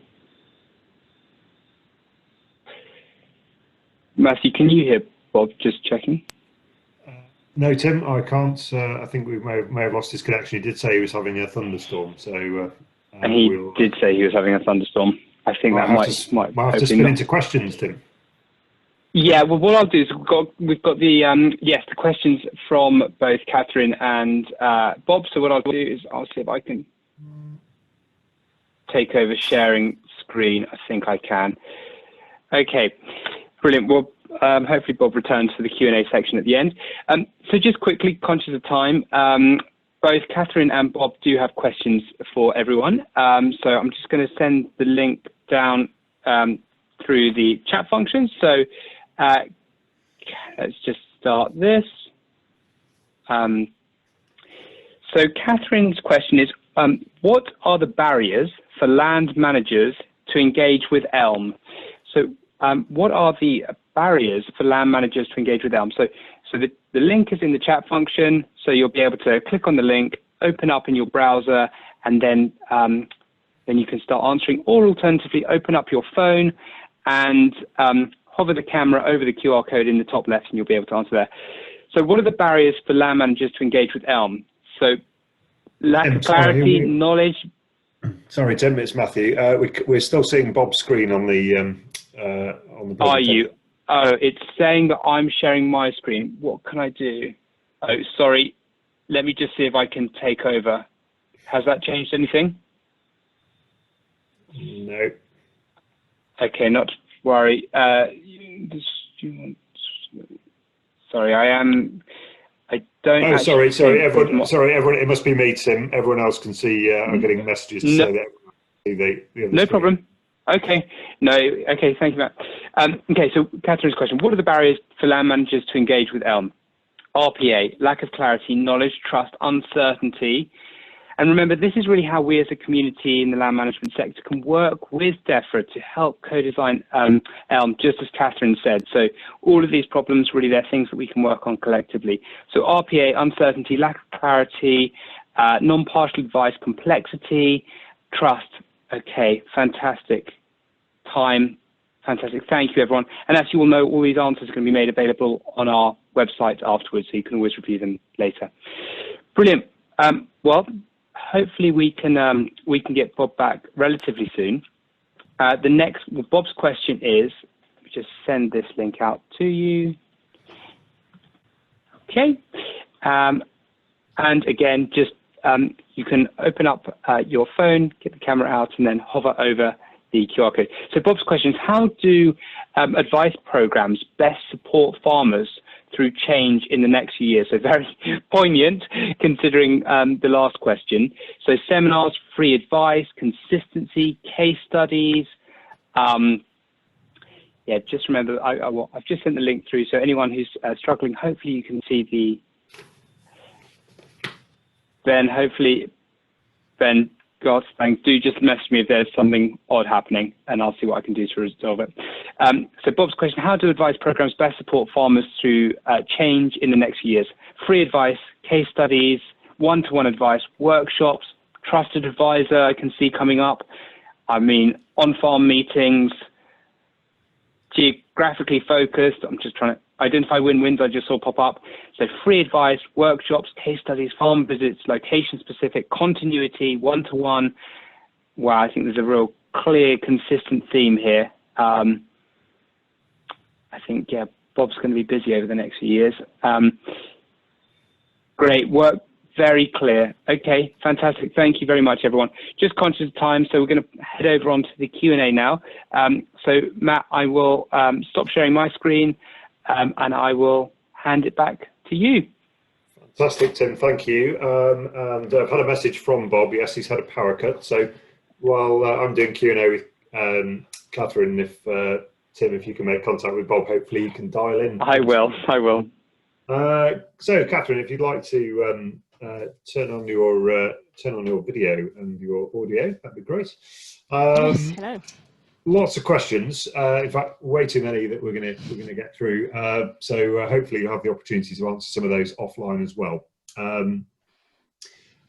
Matthew, can you hear Bob? Just checking. No, Tim, I can't. I think we may have lost his connection. He did say he was having a thunderstorm. So, and he did say he was having a thunderstorm. I think that might have to spin into questions, Tim. Yeah, well, what I'll do is we've got the the questions from both Catherine and Bob. So what I'll do is I'll see if I can take over sharing screen. I think I can. Okay, brilliant. Well, hopefully Bob returns for the Q&A section at the end. So just quickly, conscious of time, both Catherine and Bob do have questions for everyone. So I'm just going to send the link down through the chat function. So let's just start this. So Catherine's question is, what are the barriers for land managers to engage with Elm? So what are the barriers for land managers to engage with Elm? So the link is in the chat function, so you'll be able to click on the link, open up in your browser, and then you can start answering, or alternatively open up your phone and hover the camera over the QR code in the top left and you'll be able to answer there. So what are the barriers for land managers to engage with Elm? So lack of clarity, knowledge. Sorry, Tim, it's Matthew. We're still seeing Bob's screen on the Are you? Oh, it's saying that I'm sharing my screen. What can I do? Oh, sorry. Let me just see if I can take over. Has that changed anything? No. Okay, not to worry. Sorry, I don't. Oh, sorry, everyone. Sorry, everyone. It must be me, Tim. Everyone else can see. I'm getting messages to say that. No problem. Okay. No. Okay. Thank you, Matt. Okay. So, Catherine's question: what are the barriers for land managers to engage with Elm? RPA: lack of clarity, knowledge, trust, uncertainty. And remember, this is really how we as a community in the land management sector can work with DEFRA to help co-design Elm, just as Catherine said. So all of these problems, really, they're things that we can work on collectively. So RPA, uncertainty, lack of clarity, non-partial advice, complexity, trust. Okay, fantastic. Time, fantastic. Thank you, everyone. And as you all know, all these answers are going to be made available on our website afterwards, so you can always review them later. Brilliant. Well, hopefully we can get Bob back relatively soon. Bob's question is, let me just send this link out to you. Okay, and again, just you can open up your phone, get the camera out, and then hover over the QR code. So Bob's question is, how do advice programs best support farmers through change in the next few years? So very poignant considering the last question. So seminars, free advice, consistency, case studies. Yeah, just remember, I've just sent the link through. So anyone who's struggling, hopefully you can see Ben, God, do just message me if there's something odd happening, and I'll see what I can do to resolve it. So Bob's question: how do advice programs best support farmers through change in the next few years? Free advice, case studies, one-to-one advice, workshops, trusted advisor I can see coming up. I mean, on-farm meetings. geographically focused. I'm just trying to identify win-wins I just saw pop up. So free advice, workshops, case studies, farm visits, location-specific, continuity, one-to-one. Wow, I think there's a real clear, consistent theme here. I think, yeah, Bob's going to be busy over the next few years. Great work, very clear. Okay, fantastic. Thank you very much, everyone. Just conscious of time, so we're going to head over onto the Q&A now. So, Matt, I will stop sharing my screen and I will hand it back to you. Fantastic, Tim. Thank you. And I've had a message from Bob. Yes, he's had a power cut. So while I'm doing Q&A with Catherine, if Tim, if you can make contact with Bob, hopefully you can dial in. I will. So, Catherine, if you'd like to turn on your video and your audio, that'd be great. Yes, hello. Lots of questions. In fact, way too many that we're gonna get through. So hopefully you'll have the opportunity to answer some of those offline as well.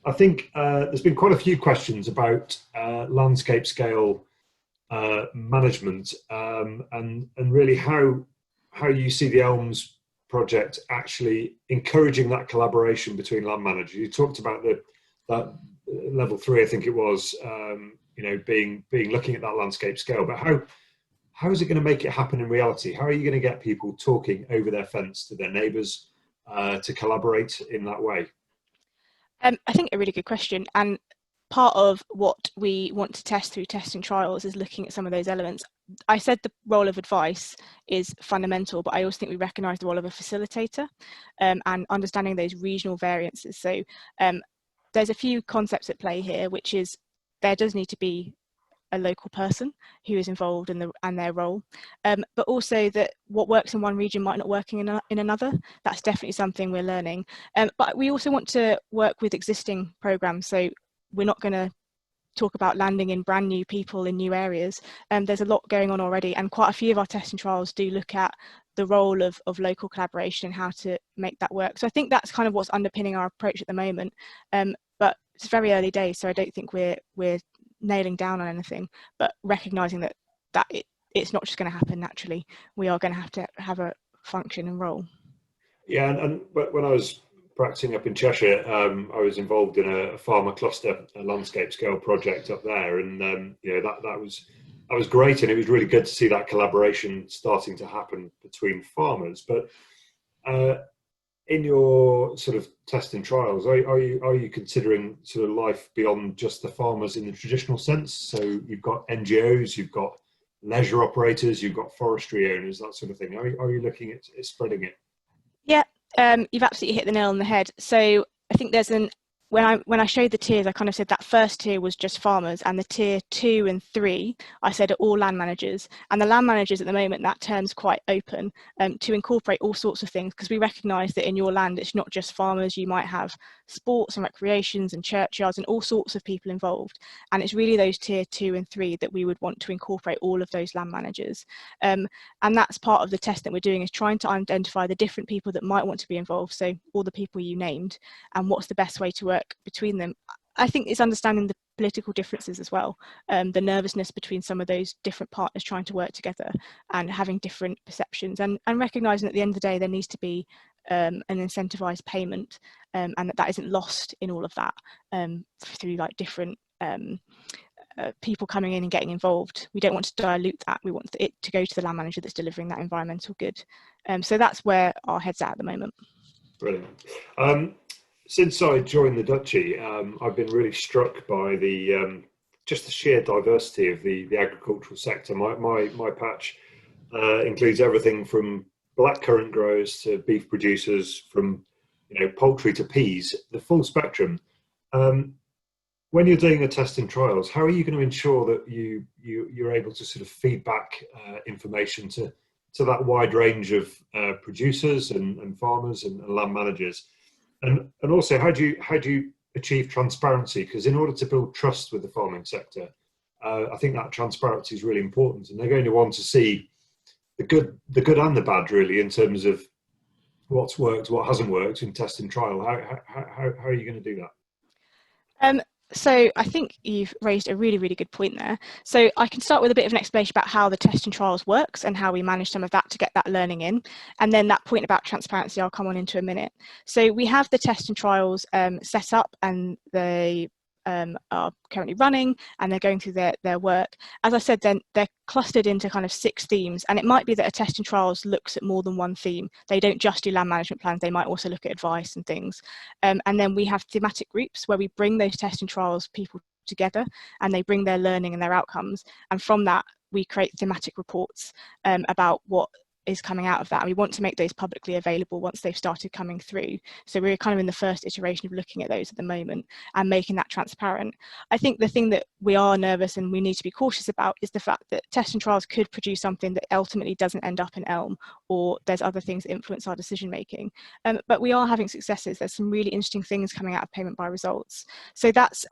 I think there's been quite a few questions about landscape scale management and really how you see the Elms project actually encouraging that collaboration between land managers. You talked about that level 3, I think it was, you know, being looking at that landscape scale, but how is it going to make it happen in reality? How are you going to get people talking over their fence to their neighbours to collaborate in that way? I think a really good question, and part of what we want to test through testing trials is looking at some of those elements. I said the role of advice is fundamental, but I also think we recognise the role of a facilitator and understanding those regional variances. So there's a few concepts at play here, which is there does need to be a local person who is involved in their role, but also that what works in one region might not work in another. That's definitely something we're learning. But we also want to work with existing programmes, so we're not going to talk about landing in brand new people in new areas. There's a lot going on already, and quite a few of our testing trials do look at the role of local collaboration and how to make that work. So I think that's kind of what's underpinning our approach at the moment. But it's very early days, so I don't think we're nailing down on anything, but recognising that it's not just going to happen naturally. We are going to have a function and role. Yeah, and when I was practicing up in Cheshire, I was involved in a farmer cluster, a landscape scale project up there, and you know, that was great, and it was really good to see that collaboration starting to happen between farmers. But in your sort of testing trials, are you considering sort of life beyond just the farmers in the traditional sense? So you've got NGOs, you've got leisure operators, you've got forestry owners, that sort of thing. Are you looking at spreading it? Yeah, you've absolutely hit the nail on the head. So I think there's when I showed the tiers, I kind of said that first tier was just farmers, and the tier 2 and 3, I said are all land managers. And the land managers at the moment, that term's quite open to incorporate all sorts of things, because we recognise that in your land, it's not just farmers. You might have sports and recreations and churchyards and all sorts of people involved. And it's really those tier 2 and 3 that we would want to incorporate all of those land managers. And that's part of the test that we're doing, is trying to identify the different people that might want to be involved. So all the people you named, and what's the best way to work between them. I think it's understanding the political differences as well, the nervousness between some of those different partners trying to work together and having different perceptions, and recognising at the end of the day there needs to be an incentivised payment, and that isn't lost in all of that through like different people coming in and getting involved. We don't want to dilute that. We want it to go to the land manager that's delivering that environmental good. So that's where our head's at the moment. Brilliant. Since I joined the Duchy, I've been really struck by just the sheer diversity of the agricultural sector. My patch includes everything from blackcurrant growers to beef producers, from poultry to peas, the full spectrum. When you're doing a test and trials, how are you going to ensure that you're able to sort of feed back information to that wide range of producers and farmers and land managers? And also, how do you achieve transparency? Because in order to build trust with the farming sector, I think that transparency is really important, and they're going to want to see the good and the bad, really, in terms of what's worked, what hasn't worked in test and trial. How are you going to do that? So I think you've raised a really, really good point there. So I can start with a bit of an explanation about how the test and trials works and how we manage some of that to get that learning in. And then that point about transparency, I'll come on into a minute. So we have the test and trials set up, and they are currently running, and they're going through their work. As I said, then they're clustered into kind of 6 themes, and it might be that a test and trials looks at more than one theme. They don't just do land management plans, they might also look at advice and things. And then we have thematic groups where we bring those test and trials people together, and they bring their learning and their outcomes, and from that we create thematic reports about what is coming out of that, and we want to make those publicly available once they've started coming through. So we're kind of in the first iteration of looking at those at the moment and making that transparent. I think the thing that we are nervous and we need to be cautious about is the fact that test and trials could produce something that ultimately doesn't end up in Elm, or there's other things that influence our decision making. But we are having successes. There's some really interesting things coming out of payment by results. So that's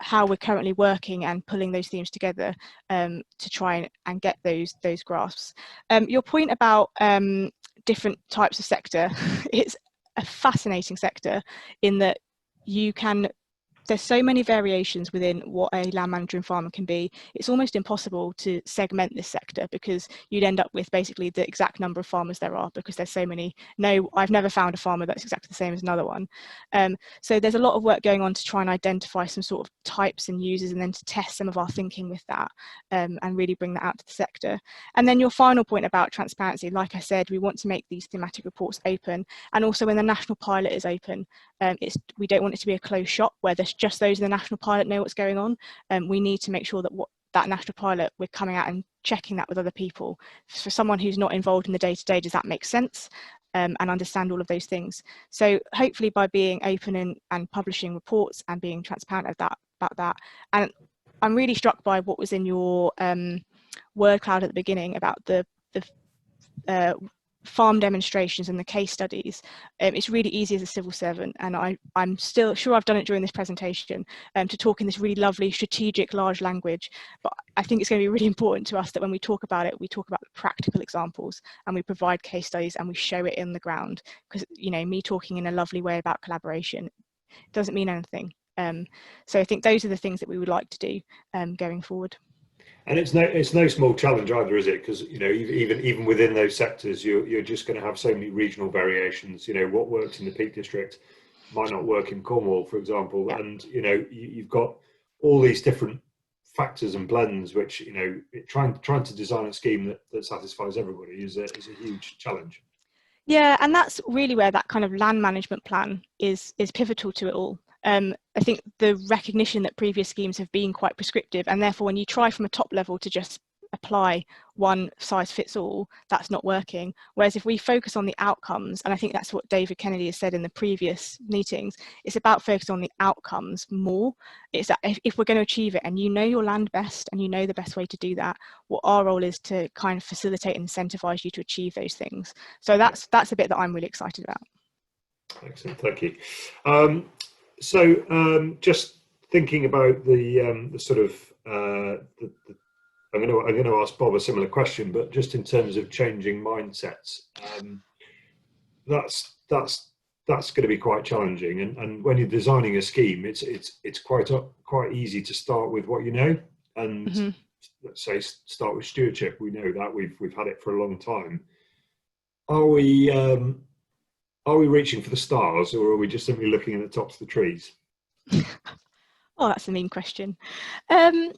how we're currently working and pulling those themes together to try and get those grasps. Your point about different types of sector, it's a fascinating sector in that there's so many variations within what a land manager and farmer can be. It's almost impossible to segment this sector, because you'd end up with basically the exact number of farmers there are, because there's so many. No, I've never found a farmer that's exactly the same as another one. So there's a lot of work going on to try and identify some sort of types and users, and then to test some of our thinking with that, and really bring that out to the sector. And then your final point about transparency, like I said, we want to make these thematic reports open, and also when the national pilot is open, we don't want it to be a closed shop where there's just those in the national pilot know what's going on. We need to make sure that that national pilot, we're coming out and checking that with other people. For someone who's not involved in the day-to-day, does that make sense? And understand all of those things. So hopefully by being open and publishing reports and being transparent about that. And I'm really struck by what was in your word cloud at the beginning about the farm demonstrations and the case studies. It's really easy as a civil servant, and I'm still sure I've done it during this presentation, to talk in this really lovely strategic large language, but I think it's going to be really important to us that when we talk about it, we talk about the practical examples, and we provide case studies and we show it in the ground, because me talking in a lovely way about collaboration doesn't mean anything. So I think those are the things that we would like to do going forward. And it's no small challenge either, is it? Because even within those sectors, you're just going to have so many regional variations. What works in the Peak District might not work in Cornwall, for example. Yeah. And you've got all these different factors and blends, which trying to design a scheme that satisfies everybody is a huge challenge. Yeah, and that's really where that kind of land management plan is pivotal to it all. I think the recognition that previous schemes have been quite prescriptive, and therefore when you try from a top level to just apply one size fits all, that's not working. Whereas if we focus on the outcomes, and I think that's what David Kennedy has said in the previous meetings, it's about focusing on the outcomes more. It's that if we're going to achieve it, and your land best, and the best way to do that, what our role is to kind of facilitate and incentivize you to achieve those things. So that's a bit that I'm really excited about. Excellent, thank you. So just thinking about the sort of I'm going to ask Bob a similar question, but just in terms of changing mindsets, that's going to be quite challenging. And when you're designing a scheme, it's quite easy to start with what you know, and mm-hmm. Let's say start with stewardship. We know that we've had it for a long time. Are we reaching for the stars, or are we just simply looking at the tops of the trees? Oh, that's a mean question. I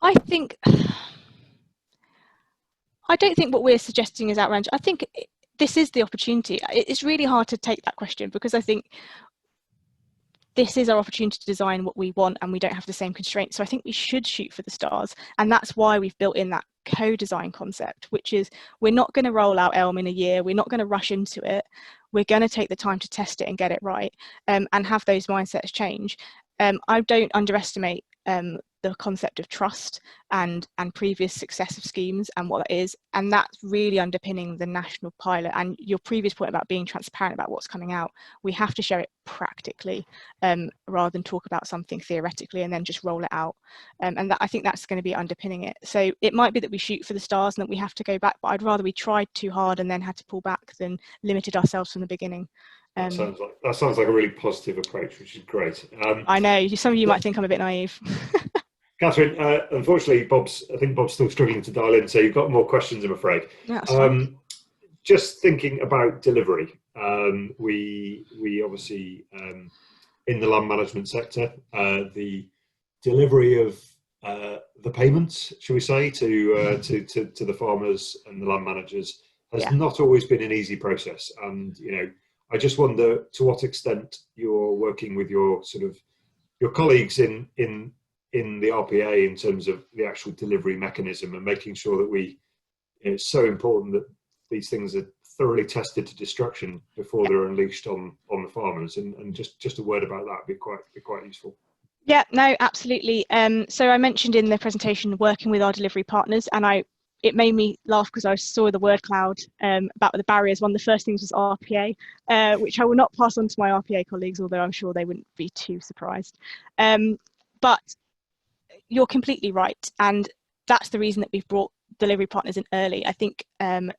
don't think what we're suggesting is outrageous. I think this is the opportunity. It's really hard to take that question, because I think this is our opportunity to design what we want, and we don't have the same constraints. So I think we should shoot for the stars, and that's why we've built in that co-design concept, which is we're not going to roll out Elm in a year. We're not going to rush into it. We're going to take the time to test it and get it right, and have those mindsets change. I don't underestimate the concept of trust and previous success of schemes and what that is, and that's really underpinning the national pilot. And your previous point about being transparent about what's coming out, we have to show it practically, rather than talk about something theoretically and then just roll it out, and I think that's going to be underpinning it. So it might be that we shoot for the stars and that we have to go back, but I'd rather we tried too hard and then had to pull back than limited ourselves from the beginning. That sounds like a really positive approach, which is great. I know some of you might think I'm a bit naive. Catherine, unfortunately, I think Bob's still struggling to dial in, so you've got more questions, I'm afraid. Yeah, that's fine. Just thinking about delivery, we obviously in the land management sector, the delivery of the payments, shall we say, to the farmers and the land managers has not always been an easy process. And I just wonder to what extent you're working with your colleagues in the RPA in terms of the actual delivery mechanism and making sure that it's so important that these things are thoroughly tested to destruction before they're unleashed on the farmers. And just a word about that would be quite useful. Yeah, no, absolutely. So I mentioned in the presentation working with our delivery partners, and it made me laugh because I saw the word cloud about the barriers. One of the first things was RPA, which I will not pass on to my RPA colleagues, although I'm sure they wouldn't be too surprised. But you're completely right, and that's the reason that we've brought delivery partners in early. I think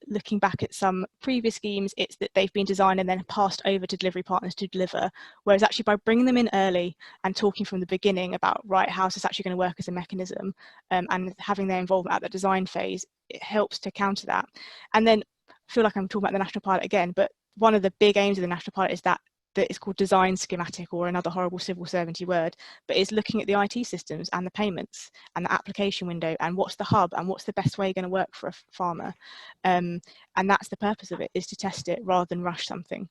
looking back at some previous schemes, it's that they've been designed and then passed over to delivery partners to deliver, whereas actually by bringing them in early and talking from the beginning about, right, how's this actually going to work as a mechanism, and having their involvement at the design phase, it helps to counter that. And then I feel like I'm talking about the national pilot again, but one of the big aims of the national pilot is that it's called design schematic, or another horrible civil servanty word, but it's looking at the IT systems and the payments and the application window and what's the hub and what's the best way going to work for a farmer. And that's the purpose of it, is to test it rather than rush something.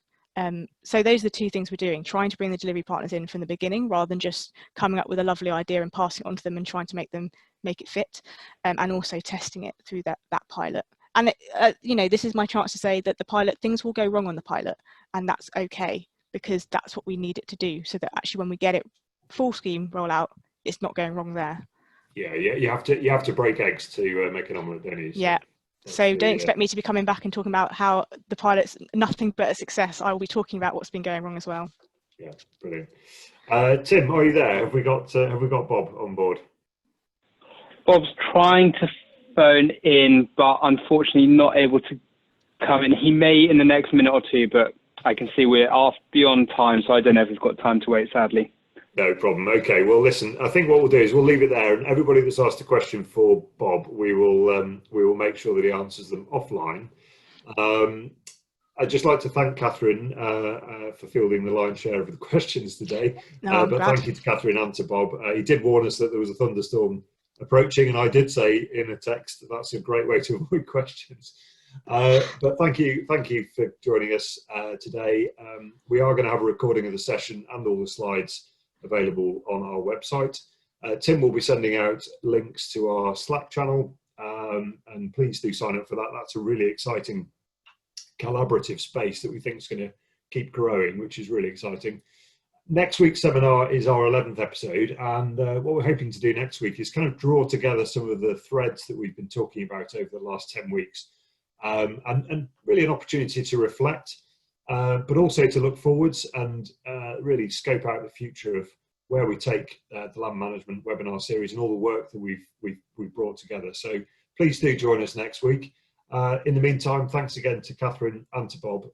So those are the two things we're doing, trying to bring the delivery partners in from the beginning rather than just coming up with a lovely idea and passing it on to them and trying to make it fit, and also testing it through that pilot. And this is my chance to say that the pilot, things will go wrong on the pilot, and that's okay, because that's what we need it to do, so that actually when we get it full scheme rollout, it's not going wrong there. Yeah, you have to break eggs to make an omelette, don't you? So don't expect me to be coming back and talking about how the pilot's nothing but a success. I will be talking about what's been going wrong as well. Yeah, brilliant. Tim, are you there? Have we got Bob on board? Bob's trying to phone in, but unfortunately not able to come in. He may in the next minute or two, but I can see we're off beyond time, so I don't know if we've got time to wait, sadly. No problem. Okay, well, listen, I think what we'll do is we'll leave it there, and everybody that's asked a question for Bob, we will make sure that he answers them offline. I'd just like to thank Catherine for fielding the lion's share of the questions today. But thank you to Catherine and to Bob. He did warn us that there was a thunderstorm approaching, and I did say in a text that that's a great way to avoid questions. But thank you for joining us today. We are going to have a recording of the session and all the slides available on our website. Tim will be sending out links to our Slack channel, and please do sign up for that. That's a really exciting collaborative space that we think is going to keep growing, which is really exciting. Next week's seminar is our 11th episode, and what we're hoping to do next week is kind of draw together some of the threads that we've been talking about over the last 10 weeks, and really an opportunity to reflect, but also to look forwards and really scope out the future of where we take the land management webinar series and all the work that we've brought together. So please do join us next week. In the meantime, thanks again to Catherine and to Bob,